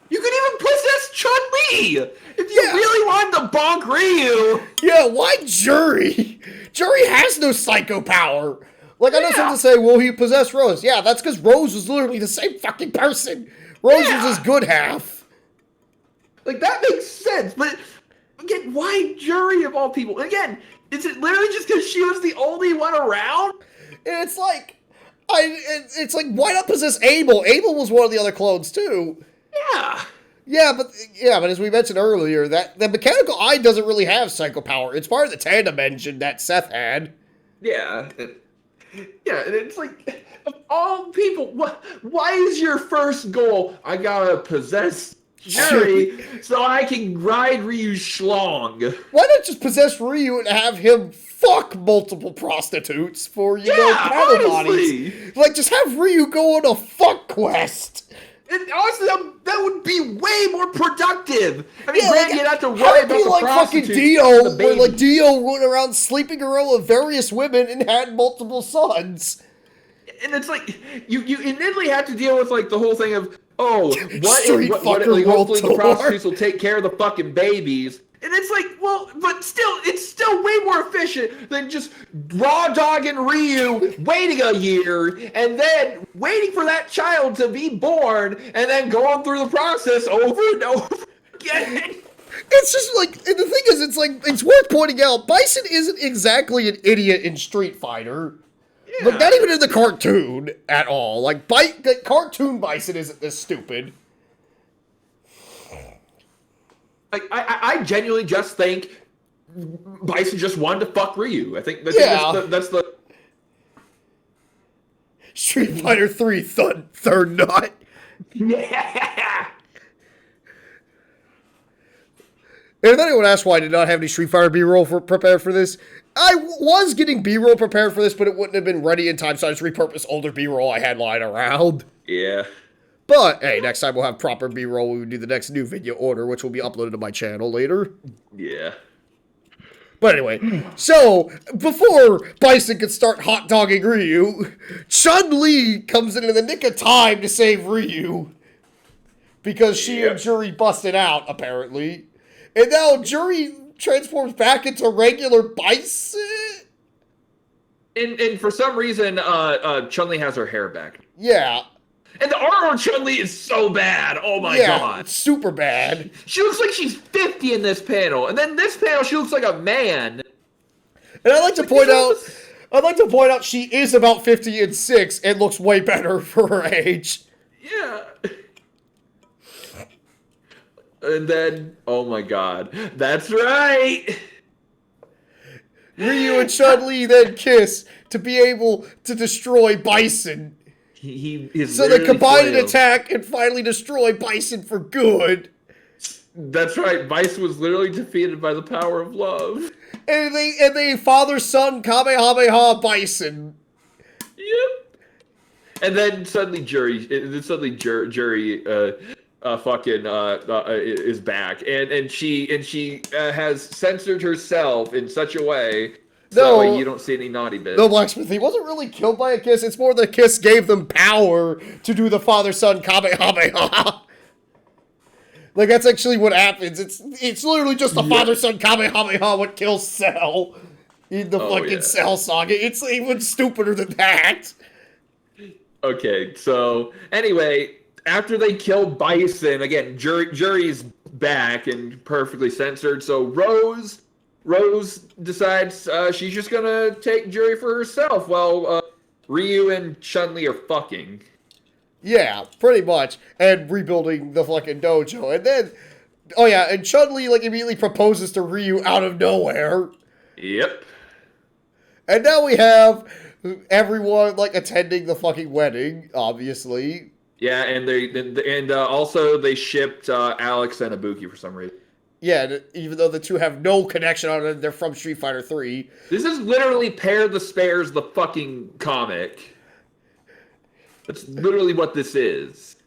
S2: You could even possess Chun-Li! If you really wanted to bonk Ryu!
S1: Yeah, why Jury? Jury has no psycho power. Like, I know someone to say, well, he possessed Rose. Yeah, that's because Rose was literally the same fucking person. Rose was his good half.
S2: Like, that makes sense, but... Again, why Jury of all people? Again, is it literally just because she was the only one around?
S1: And it's like, it's like, why not possess Abel? Abel was one of the other clones too.
S2: Yeah.
S1: Yeah, but as we mentioned earlier, that the mechanical eye doesn't really have psycho power. It's part of the tandem engine that Seth had.
S2: Yeah. Yeah, and it's like, of all people, why is your first goal, I gotta possess Jury, so I can ride Ryu's schlong?
S1: Why not just possess Ryu and have him fuck multiple prostitutes for, battle bodies? Like, just have Ryu go on a fuck quest.
S2: And honestly, that would be way more productive. I mean, granted, you'd have to worry
S1: how
S2: about
S1: be
S2: the
S1: like
S2: prostitutes.
S1: Fucking Dio, where like Dio went around sleeping around with various women and had multiple sons.
S2: And it's like, you immediately have to deal with like the whole thing of, hopefully the prostitutes will take care of the fucking babies. And it's like, well, but still, it's still way more efficient than just raw dogging Ryu, waiting a year, and then waiting for that child to be born, and then going through the process over and over again.
S1: It's just like, and the thing is, it's worth pointing out, Bison isn't exactly an idiot in Street Fighter. Like, not even in the cartoon at all. Like, the cartoon Bison isn't this stupid.
S2: Like, I genuinely just think Bison just wanted to fuck Ryu. I think that's the
S1: Street Fighter 3 third nut.
S2: Yeah.
S1: And if anyone asked why I did not have any Street Fighter B-roll prepared for this, I was getting B-roll prepared for this, but it wouldn't have been ready in time, so I just repurposed older B-roll I had lying around.
S2: Yeah.
S1: But, hey, next time we'll have proper B-roll when we do the next new video order, which will be uploaded to my channel later.
S2: Yeah.
S1: But anyway, so, before Bison could start hot-dogging Ryu, Chun-Li comes in the nick of time to save Ryu. Because she and Juri busted out, apparently. And now Juri transforms back into regular Bison?
S2: And for some reason, Chun-Li has her hair back.
S1: Yeah.
S2: And the art on Chun-Li is so bad. Oh my god.
S1: It's super bad.
S2: She looks like she's 50 in this panel. And then this panel, she looks like a man.
S1: And I'd like to point out she is about 50 and 6 and looks way better for her age.
S2: Yeah. And then, oh my god. That's right.
S1: Ryu and Chun-Li then kiss to be able to destroy Bison.
S2: So
S1: they combine an attack and finally destroy Bison for good.
S2: That's right. Bison was literally defeated by the power of love.
S1: And they father-son Kamehameha Bison.
S2: Yep. And then suddenly Juri is back, and she has censored herself in such a way that way you don't see any naughty bits.
S1: No, Blacksmith, he wasn't really killed by a kiss. It's more the kiss gave them power to do the father-son Kamehameha. Like, that's actually what happens. It's literally just the father-son Kamehameha what kills Cell in the fucking Cell saga. It's even stupider than that.
S2: Okay, so anyway, after they kill Bison, again, Juri's back and perfectly censored, so Rose decides she's just gonna take Juri for herself while Ryu and Chun-Li are fucking.
S1: Yeah, pretty much. And rebuilding the fucking dojo. And then, and Chun-Li, like, immediately proposes to Ryu out of nowhere.
S2: Yep.
S1: And now we have everyone, like, attending the fucking wedding, obviously.
S2: Yeah, and also they shipped Alex and Ibuki for some reason.
S1: Yeah, even though the two have no connection on it, they're from Street Fighter 3.
S2: This is literally Pair the Spares, the fucking comic. That's literally what this is.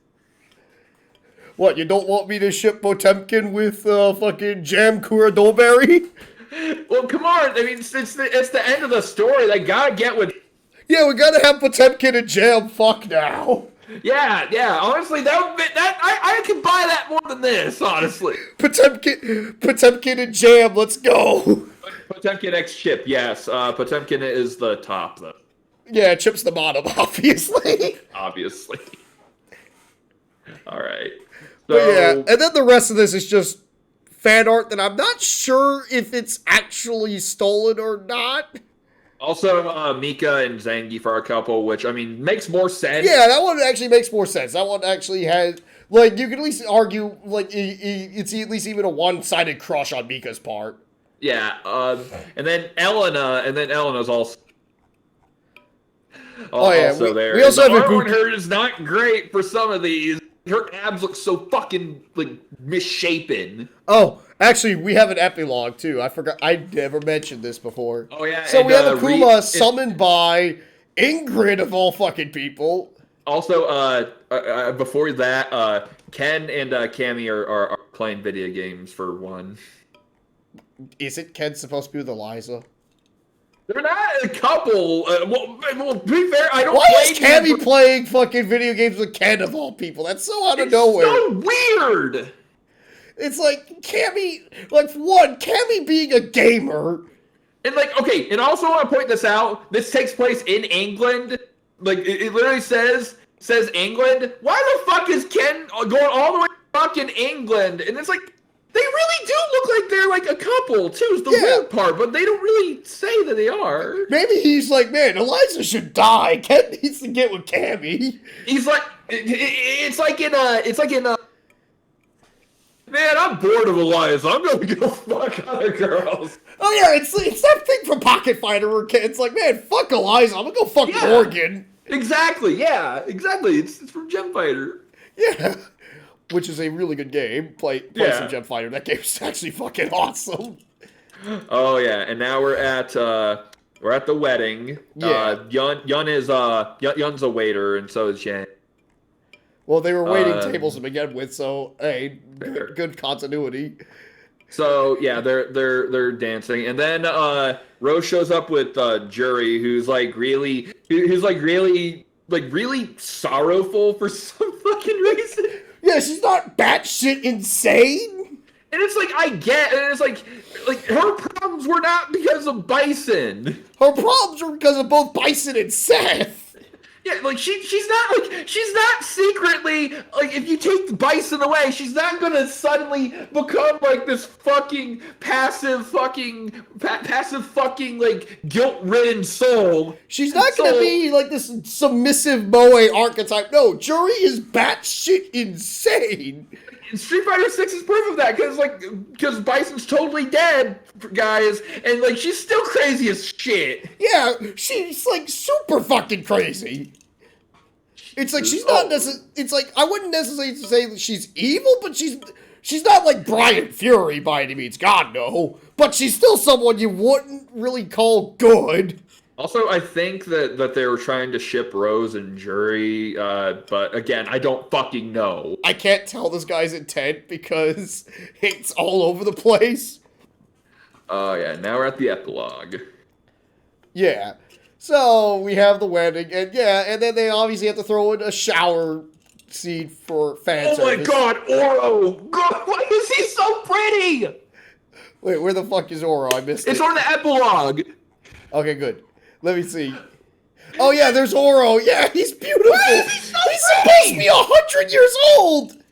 S1: What, you don't want me to ship Potemkin with fucking Jam Kuradolberry?
S2: Well, come on. I mean, it's the end of the story. They gotta get with...
S1: Yeah, we gotta have Potemkin and Jam fuck now.
S2: Yeah. Honestly, I could buy that more than this, honestly.
S1: Potemkin and Jam, let's go.
S2: Potemkin X Chip, yes. Potemkin is the top, though.
S1: Yeah, Chip's the bottom, obviously.
S2: Obviously. All right.
S1: So, and then the rest of this is just fan art that I'm not sure if it's actually stolen or not.
S2: Also, Mika and Zangief are a couple, which, I mean, makes more sense.
S1: Yeah, that one actually makes more sense. That one actually has, like, you can at least argue, like, it's at least even a one-sided crush on Mika's part.
S2: Yeah, and then Elena's also... also there.
S1: We also have
S2: Ibuki. Her is not great for some of these. Her abs look so fucking, like, misshapen.
S1: Oh, actually, we have an epilogue, too. I forgot. I never mentioned this before.
S2: Oh, yeah.
S1: So we have Akuma summoned by Ingrid, of all fucking people.
S2: Also, before that, Ken and Cammy are playing video games for one.
S1: Isn't Ken supposed to be with Eliza?
S2: They're not a couple. Well, to be fair, I don't.
S1: Why is Cammy playing fucking video games with Ken of all people? That's so out of nowhere.
S2: So weird.
S1: It's like Cammy, like Cammy being a gamer,
S2: and like okay, and also I want to point this out. This takes place in England. Like it literally says England. Why the fuck is Ken going all the way to fucking England? And it's like They really do look like they're like a couple, too, is the weird part, but they don't really say that they are.
S1: Maybe he's like, man, Eliza should die. Ken needs to get with Cammy.
S2: He's like, it's like in man, I'm bored of Eliza. I'm gonna go fuck other girls.
S1: Oh yeah, it's that thing from Pocket Fighter where it's like, man, fuck Eliza. I'm gonna go fuck Morgan.
S2: Exactly, yeah, exactly. It's from Gem Fighter.
S1: Yeah. Which is a really good game. Play some Gem Fighter. That game's actually fucking awesome.
S2: Oh yeah, and now we're at the wedding.
S1: Yeah.
S2: Yun's a waiter, and so is Yang.
S1: Well, they were waiting tables to begin with, so hey, good continuity.
S2: So yeah, they're dancing, and then Rose shows up with Jury, who's really sorrowful for some fucking reason.
S1: Yeah, she's not batshit insane.
S2: And it's like, I get, and it's like her problems were not because of Bison.
S1: Her problems were because of both Bison and Seth.
S2: Yeah, like she's not secretly, like, if you take Bison away, she's not gonna suddenly become like this fucking passive fucking like guilt-ridden soul.
S1: She's not gonna be like this submissive moe archetype. No, Jury is batshit insane.
S2: Street Fighter 6 is proof of that, because Bison's totally dead, guys, and like she's still crazy as shit.
S1: Yeah, she's like super fucking crazy. It's like she's not it's like I wouldn't necessarily say that she's evil, but she's not like Brian Fury by any means. God no, but she's still someone you wouldn't really call good.
S2: Also, I think that they were trying to ship Rose and Jury, but again, I don't fucking know.
S1: I can't tell this guy's intent because it's all over the place.
S2: Oh yeah, now we're at the epilogue.
S1: Yeah. So we have the wedding, and then they obviously have to throw in a shower scene for fan service.
S2: My god, Oro! God, why is he so pretty?
S1: Wait, where the fuck is Oro? I missed it.
S2: It's on the epilogue.
S1: Okay, good. Let me see. Oh yeah, there's Oro. Yeah, he's beautiful. He's supposed to be 100 years old.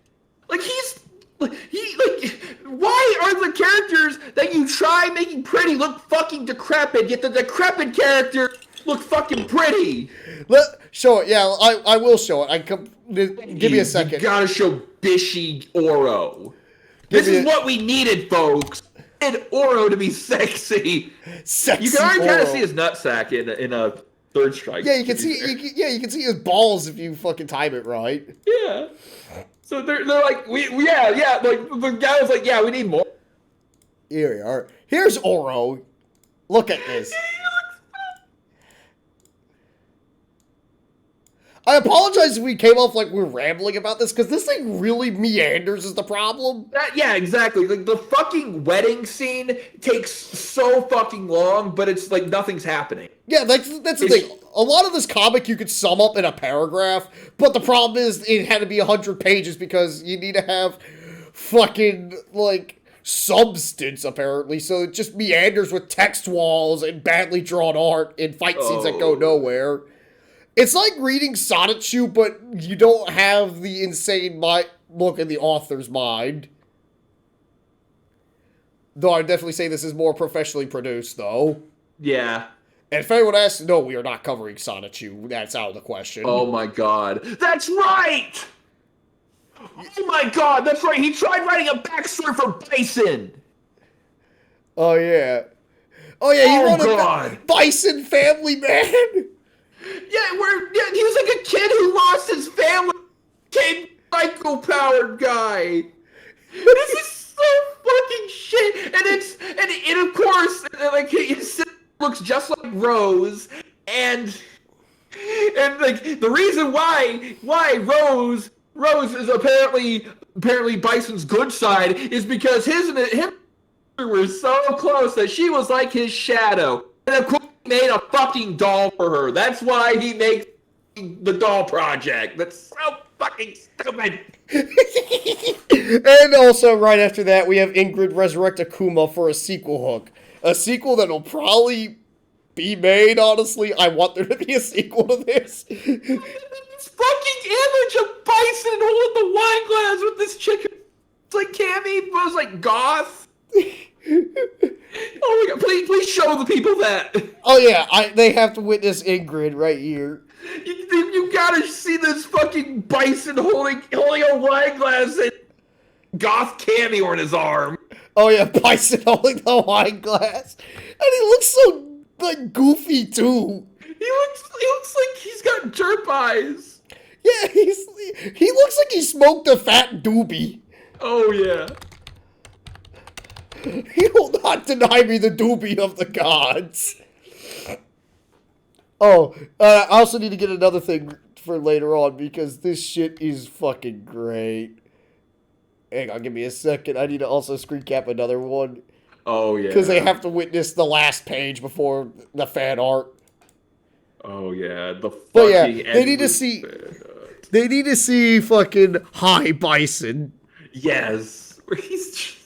S2: Why are the characters that you try making pretty look fucking decrepit, yet the decrepit character look fucking pretty?
S1: Show it. Yeah, I will show it. Give me a second.
S2: You gotta show Bishy Oro. This is what we needed, folks. And Oro to be sexy.
S1: Sexy.
S2: You can already kind of see his nutsack in a Third Strike.
S1: Yeah, you can see. You can see his balls if you fucking time it right.
S2: Yeah. So they're like, like the guy was like, yeah, we need more.
S1: Here we are. Here's Oro. Look at this. I apologize if we came off like we're rambling about this, because this thing really meanders is the problem.
S2: Yeah, exactly. Like, the fucking wedding scene takes so fucking long, but it's like nothing's happening.
S1: Yeah, that's the thing. A lot of this comic you could sum up in a paragraph, but the problem is it had to be 100 pages because you need to have fucking, like, substance, apparently. So it just meanders with text walls and badly drawn art and fight scenes that go nowhere. It's like reading Sonichu, but you don't have the insane look in the author's mind. Though I'd definitely say this is more professionally produced, though.
S2: Yeah.
S1: And if anyone asks, no, we are not covering Sonichu. That's out of the question.
S2: Oh my god. That's right! Oh my god, that's right! He tried writing a backstory for Bison!
S1: Oh, yeah. Oh, yeah, he wrote a Bison Family Man!
S2: Yeah, he was like a kid who lost his family, became psycho-powered guy. This is so fucking shit. And of course, like, his sister looks just like Rose, and like the reason why Rose is apparently Bison's good side is because him were so close that she was like his shadow. And of course, made a fucking doll for her. That's why he makes the doll project. That's so fucking stupid.
S1: And also, right after that, we have Ingrid resurrect Akuma for a sequel hook. A sequel that'll probably be made, honestly. I want there to be a sequel to this.
S2: This fucking image of Bison holding the wine glass with this chicken like Cammy, but it was like goth. Oh my god! Please show the people that.
S1: Oh yeah, they have to witness Ingrid right here.
S2: You gotta see this fucking bison holding a wine glass and goth Cammy on his arm.
S1: Oh yeah, bison holding the wine glass, and he looks so like goofy too.
S2: He looks like he's got derp eyes.
S1: Yeah, he looks like he smoked a fat doobie.
S2: Oh yeah.
S1: He will not deny me the doobie of the gods. Oh, I also need to get another thing for later on because this shit is fucking great. Hang on, give me a second. I need to also screen cap another one.
S2: Oh yeah.
S1: Because they have to witness the last page before the fan art.
S2: Oh yeah, the fucking.
S1: But yeah, they need to see. They need to see fucking High Bison.
S2: Yes. He's.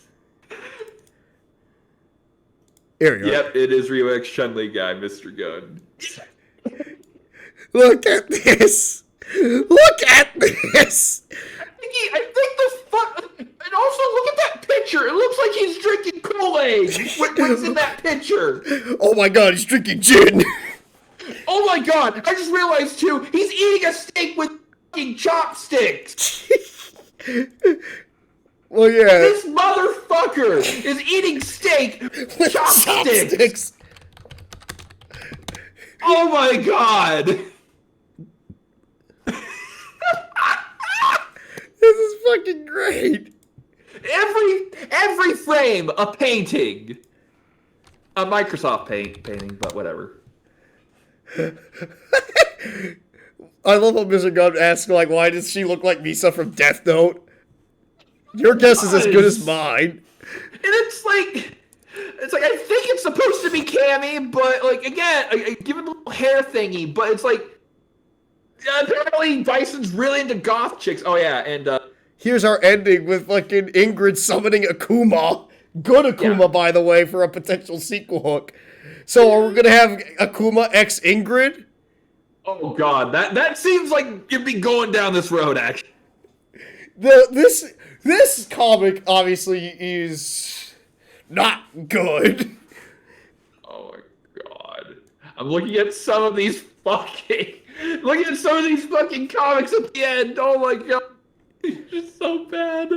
S1: Here we go.
S2: Yep, it is Ryu X Chun-Li guy, Mr. Gunn.
S1: Look at this. Look at this.
S2: I think this fuck. And also look at that picture. It looks like he's drinking Kool-Aid. What's in that picture?
S1: Oh my god, he's drinking gin.
S2: Oh my god! I just realized too. He's eating a steak with fucking chopsticks.
S1: Well, yeah.
S2: This motherfucker is eating steak with chopsticks. Oh my god!
S1: This is fucking great.
S2: Every frame a painting. A Microsoft painting, but whatever.
S1: I love how Mr. Gunn asks, like, why does she look like Misa from Death Note? Your guess is as good as mine.
S2: And it's like I think it's supposed to be Cammy, but like again, I give it a little hair thingy, but it's like apparently Bison's really into goth chicks. Oh yeah, and
S1: here's our ending with fucking Ingrid summoning Akuma. Good Akuma, yeah. By the way, for a potential sequel hook. So are we gonna have Akuma x Ingrid?
S2: Oh god, that seems like you'd be going down this road, actually.
S1: This comic obviously is not good.
S2: Oh my god. I'm looking at some of these fucking comics at the end. Oh my god. It's just so bad.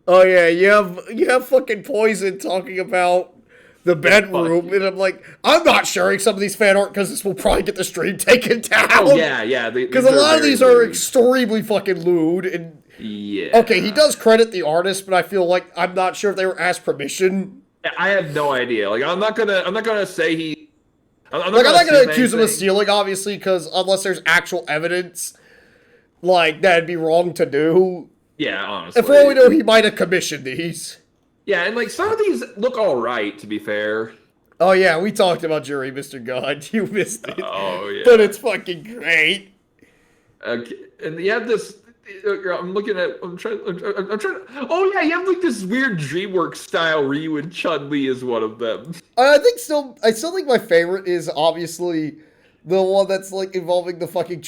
S1: Oh yeah, you have fucking Poison talking about the bedroom, and I'm like, I'm not sharing some of these fan art because this will probably get the stream taken down.
S2: Oh yeah.
S1: Because a lot of these are extremely fucking lewd and.
S2: Yeah.
S1: Okay, he does credit the artist, but I feel like I'm not sure if they were asked permission.
S2: I have no idea. Like, I'm not gonna say he.
S1: I'm not gonna accuse him of stealing, obviously, because unless there's actual evidence, like that'd be wrong to do.
S2: Yeah, honestly.
S1: And for all we know, he might have commissioned these.
S2: Yeah, and like some of these look all right, to be fair.
S1: Oh yeah, we talked about Jury, Mr. God. You missed it.
S2: Oh yeah.
S1: But it's fucking great.
S2: Okay, and you have this. I'm trying. Oh yeah, you have like this weird DreamWorks style Ryu and Chun-Li is one of them. I
S1: still think my favorite is obviously the one that's like involving the fucking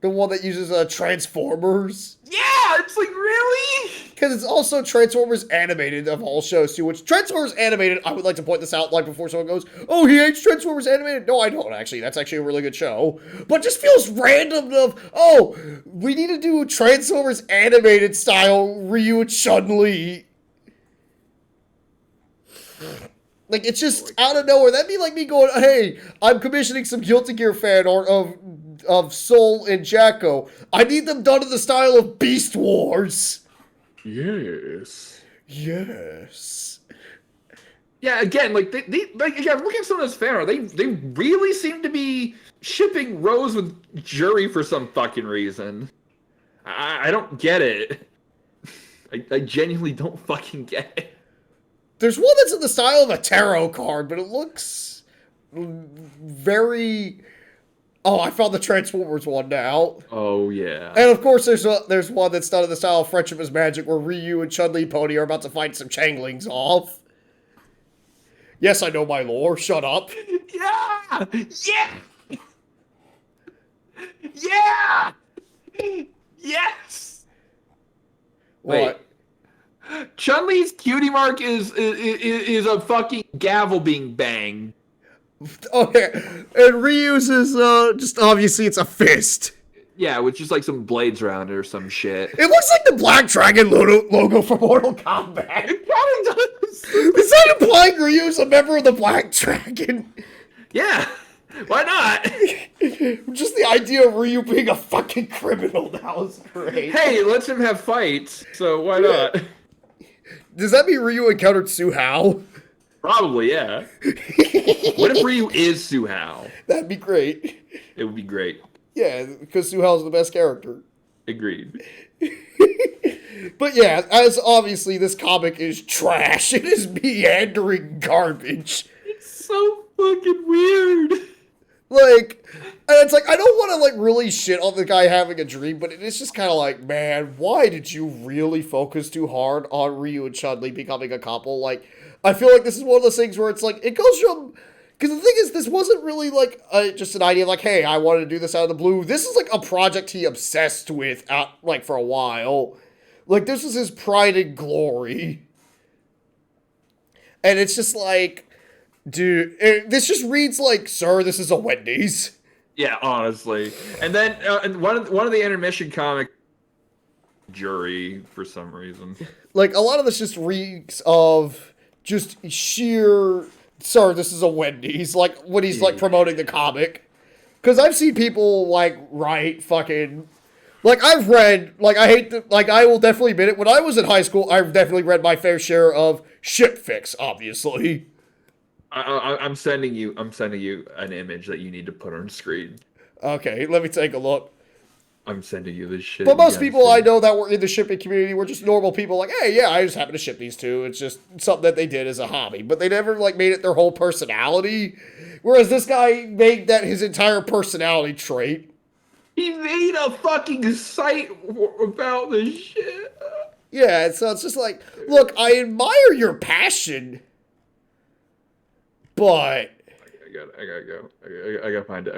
S1: the one that uses Transformers.
S2: Yeah, it's like really?
S1: Because it's also Transformers Animated of all shows too, which Transformers Animated, I would like to point this out like before someone goes, oh, he hates Transformers Animated. No, I don't actually. That's actually a really good show. But it just feels random of, oh, we need to do Transformers Animated style Ryu and Chun-Li. Like, it's just out of nowhere. That'd be like me going, hey, I'm commissioning some Guilty Gear fan art of Soul and Jacko. I need them done in the style of Beast Wars.
S2: Yes.
S1: Yeah,
S2: again, like they like again, looking at some of this fan art, they really seem to be shipping Rose with Jury for some fucking reason. I don't get it. I genuinely don't fucking get it.
S1: There's one that's in the style of a tarot card, but it looks very. Oh, I found the Transformers one now.
S2: Oh, yeah.
S1: And of course, there's one that's done in the style of Friendship is Magic, where Ryu and Chun-Li Pony are about to fight some changelings off. Yes, I know my lore. Shut up.
S2: Yeah! Yeah! Yes!
S1: What?
S2: Chun-Li's cutie mark is a fucking gavel being banged.
S1: Okay, and Ryu's is just obviously it's a fist.
S2: Yeah, with just like some blades around it or some shit.
S1: It looks like the Black Dragon logo for Mortal Kombat.
S2: It probably does.
S1: Is that implying Ryu's a member of the Black Dragon?
S2: Yeah, why not?
S1: Just the idea of Ryu being a fucking criminal now is great.
S2: Hey, it lets him have fights, so why not?
S1: Does that mean Ryu encountered Suhao?
S2: Probably, yeah. What if Ryu is Suhao?
S1: That'd be great.
S2: It would be great.
S1: Yeah, because Suhao's the best character.
S2: Agreed.
S1: But yeah, as obviously this comic is trash. It is meandering garbage.
S2: It's so fucking weird.
S1: Like, and it's like, I don't want to, like, really shit on the guy having a dream, but it is just kind of like, man, why did you really focus too hard on Ryu and Chun-Li becoming a couple? Like, I feel like this is one of those things where it's like, it goes from, because the thing is, this wasn't really, like, just an idea of, like, hey, I wanted to do this out of the blue. This is, like, a project he obsessed with, like, for a while. Like, this was his pride and glory. And it's just like, dude, this just reads like, sir, this is a Wendy's.
S2: Yeah, honestly. And then and one of the intermission comic jury for some reason.
S1: Like, a lot of this just reeks of just sheer, sir, this is a Wendy's. Like, when he's, like, promoting the comic. Because I've seen people, like, write fucking... Like, I've read, like, I hate to, like, I will definitely admit it. When I was in high school, I've definitely read my fair share of Ship Fix, obviously.
S2: I'm sending you an image that you need to put on screen.
S1: Okay, let me take a look.
S2: I'm sending you this shit.
S1: But most people I know that were in the shipping community were just normal people like, hey, yeah, I just happen to ship these two. It's just something that they did as a hobby. But they never, like, made it their whole personality. Whereas this guy made that his entire personality trait.
S2: He made a fucking site about this shit.
S1: Yeah, so it's just like, look, I admire your passion, but...
S2: I gotta go. I gotta find it.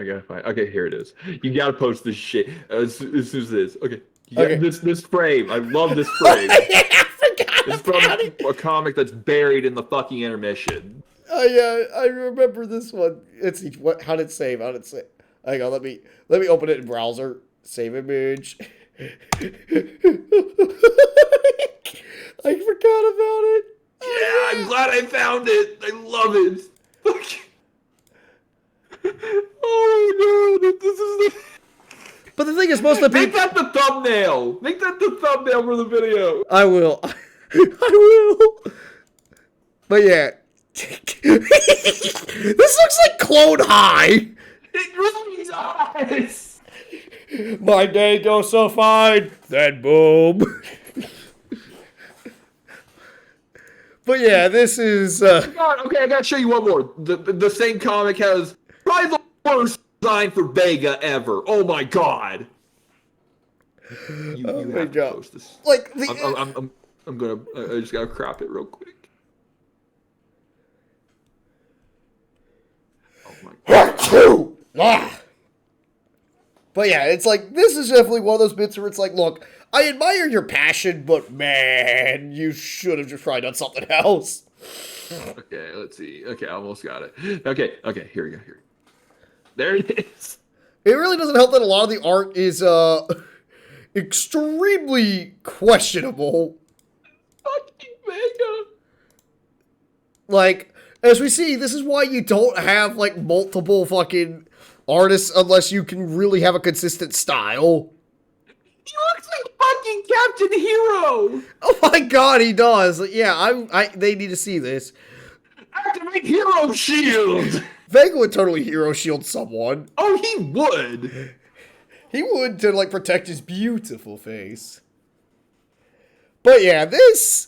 S2: Okay, here it is. You gotta post this shit as soon as this. Okay.
S1: Okay.
S2: This frame. I love this frame.
S1: I forgot
S2: It's
S1: about it.
S2: from a comic that's buried in the fucking intermission.
S1: I remember this one. Let's see, how did it save? Hang on, let me open it in browser. Save image. I forgot about it.
S2: Yeah, I'm glad I found it. I love it. Oh my god, this is the...
S1: But the thing is, most of the
S2: Make
S1: people...
S2: that the thumbnail. Make that the thumbnail for the video.
S1: I will. I will. But yeah. This looks like Clone High.
S2: It really does.
S1: My day goes so fine, then boom. But yeah, this is...
S2: God, okay, I gotta show you one more. The same comic has probably the worst design for Vega ever. Oh my god. You
S1: my
S2: have to
S1: God.
S2: post this.
S1: Like,
S2: I'm gonna... I just gotta crop it real quick. Oh my god.
S1: But yeah, it's like, this is definitely one of those bits where it's like, look, I admire your passion, but man, you should have just tried done something else.
S2: Okay, let's see. Okay, I almost got it. Okay, here we go. There it is.
S1: It really doesn't help that a lot of the art is, extremely questionable.
S2: Fucking Vega.
S1: Like, as we see, this is why you don't have, like, multiple fucking artists unless you can really have a consistent style.
S2: He looks like fucking Captain Hero.
S1: Oh my god, he does. Yeah, they need to see this.
S2: Activate Hero Shield.
S1: Vega would totally hero shield someone.
S2: Oh, he would.
S1: He would to, like, protect his beautiful face. But yeah, this...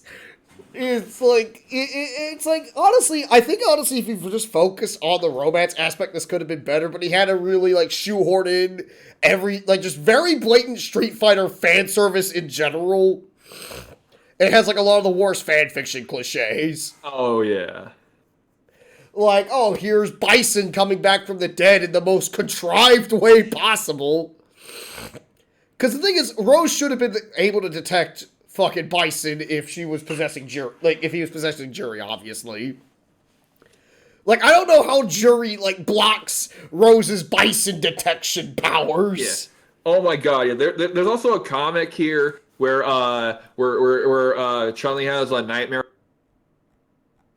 S1: It's like, it's like, honestly, I think honestly, if you just focus on the romance aspect, this could have been better, but he had to really, like, shoehorn in just very blatant Street Fighter fan service in general. It has, like, a lot of the worst fan fiction cliches.
S2: Oh, yeah.
S1: Like, oh, here's Bison coming back from the dead in the most contrived way possible. Because the thing is, Rose should have been able to detect fucking Bison if she was possessing Jury. Like, if he was possessing Jury, obviously. Like, I don't know how Jury, like, blocks Rose's Bison detection powers.
S2: Yeah. Oh my god, yeah. There's also a comic here where Chun-Li has a nightmare.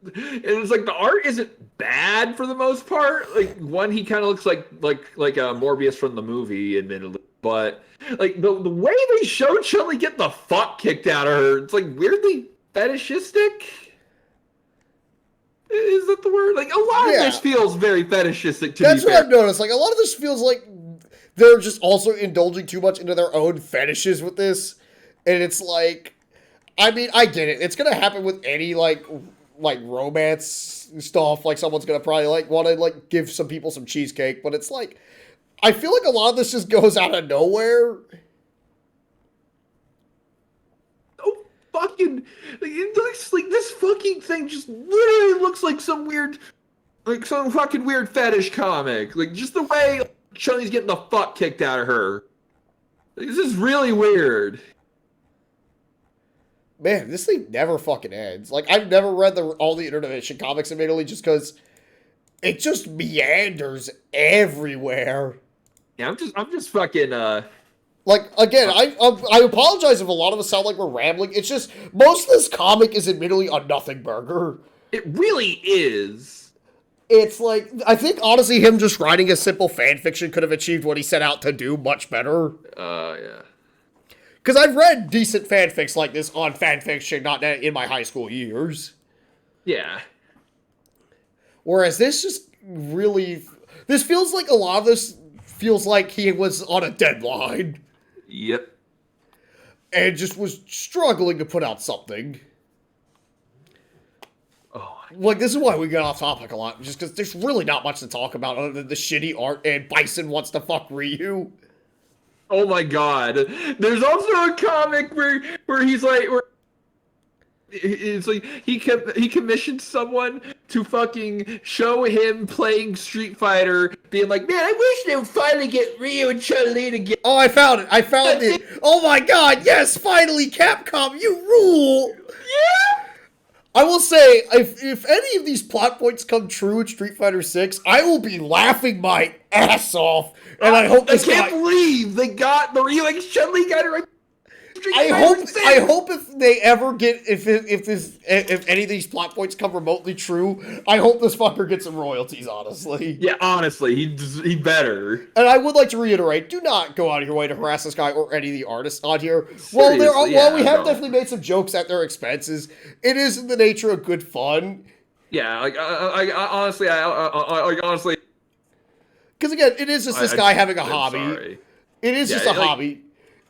S2: And it's like the art isn't bad for the most part. Like one, he kind of looks like Morbius from the movie, admittedly, but like the way they show Chun-Li get the fuck kicked out of her, it's like weirdly fetishistic. Is that the word? Like a lot of this feels very fetishistic to me.
S1: That's what I've noticed. Like a lot of this feels like they're just also indulging too much into their own fetishes with this, and it's like, I mean, I get it. It's gonna happen with any like romance stuff. Like someone's gonna probably like want to like give some people some cheesecake, but it's like I feel like a lot of this just goes out of nowhere.
S2: Oh fucking like it looks like this fucking thing just literally looks like some fucking weird fetish comic. Like just the way Chun-Li's getting the fuck kicked out of her. Like, this is really weird.
S1: Man, this thing never fucking ends. Like, I've never read all the Interdimension comics admittedly just because it just meanders everywhere.
S2: Yeah, I'm just fucking,
S1: Like, again, I apologize if a lot of us sound like we're rambling. It's just, most of this comic is admittedly a nothing burger.
S2: It really is.
S1: It's like, I think, honestly, him just writing a simple fanfiction could have achieved what he set out to do much better.
S2: Yeah.
S1: Because I've read decent fanfics like this on fanfiction, not in my high school years.
S2: Yeah.
S1: Whereas this just really... This feels like a lot of this feels like he was on a deadline.
S2: Yep.
S1: And just was struggling to put out something.
S2: Oh.
S1: Like, this is why we get off topic a lot. Just because there's really not much to talk about other than the shitty art and Bison wants to fuck Ryu.
S2: Oh my god. There's also a comic where he's like, it's like he commissioned someone to fucking show him playing Street Fighter, being like, man, I wish they would finally get Ryu and Chun-Li together.
S1: Oh, I found it. Oh my god, yes, finally, Capcom, you rule.
S2: Yeah.
S1: I will say, if any of these plot points come true in Street Fighter 6, I will be laughing my ass off. And I hope this
S2: I can't believe they got the Ryu, like Chun-Li got it right.
S1: I hope if they ever get if any of these plot points come remotely true, I hope this fucker gets some royalties. Honestly,
S2: yeah, honestly, he better.
S1: And I would like to reiterate: do not go out of your way to harass this guy or any of the artists on here.
S2: Seriously,
S1: while we have definitely made some jokes at their expenses, it is in the nature of good fun.
S2: Yeah, like honestly,
S1: because again, it is just this guy having a hobby.
S2: Sorry.
S1: It is just a hobby.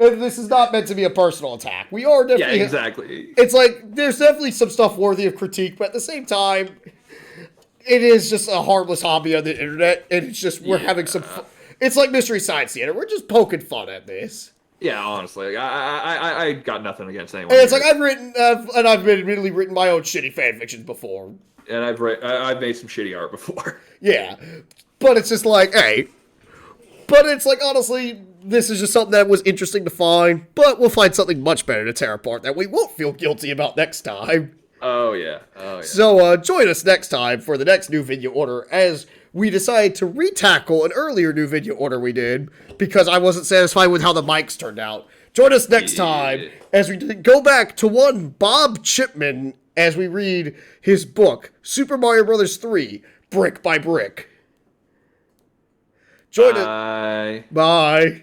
S1: And this is not meant to be a personal attack. We are definitely...
S2: Yeah, exactly.
S1: It's like, there's definitely some stuff worthy of critique, but at the same time, it is just a harmless hobby on the internet, and it's just, we're having some... It's like Mystery Science Theater. We're just poking fun at this.
S2: Yeah, honestly. I got nothing against anyone.
S1: And it's like, I've admittedly written my own shitty fanfictions before.
S2: And I've made some shitty art before.
S1: Yeah. But it's just like, hey... But it's like, honestly, this is just something that was interesting to find, but we'll find something much better to tear apart that we won't feel guilty about next time.
S2: Oh, yeah.
S1: So, join us next time for the next new video order as we decide to retackle an earlier new video order we did because I wasn't satisfied with how the mics turned out. Join us next time as we go back to one Bob Chipman as we read his book, Super Mario Bros. 3, Brick by Brick. Join us.
S2: Bye.
S1: Bye.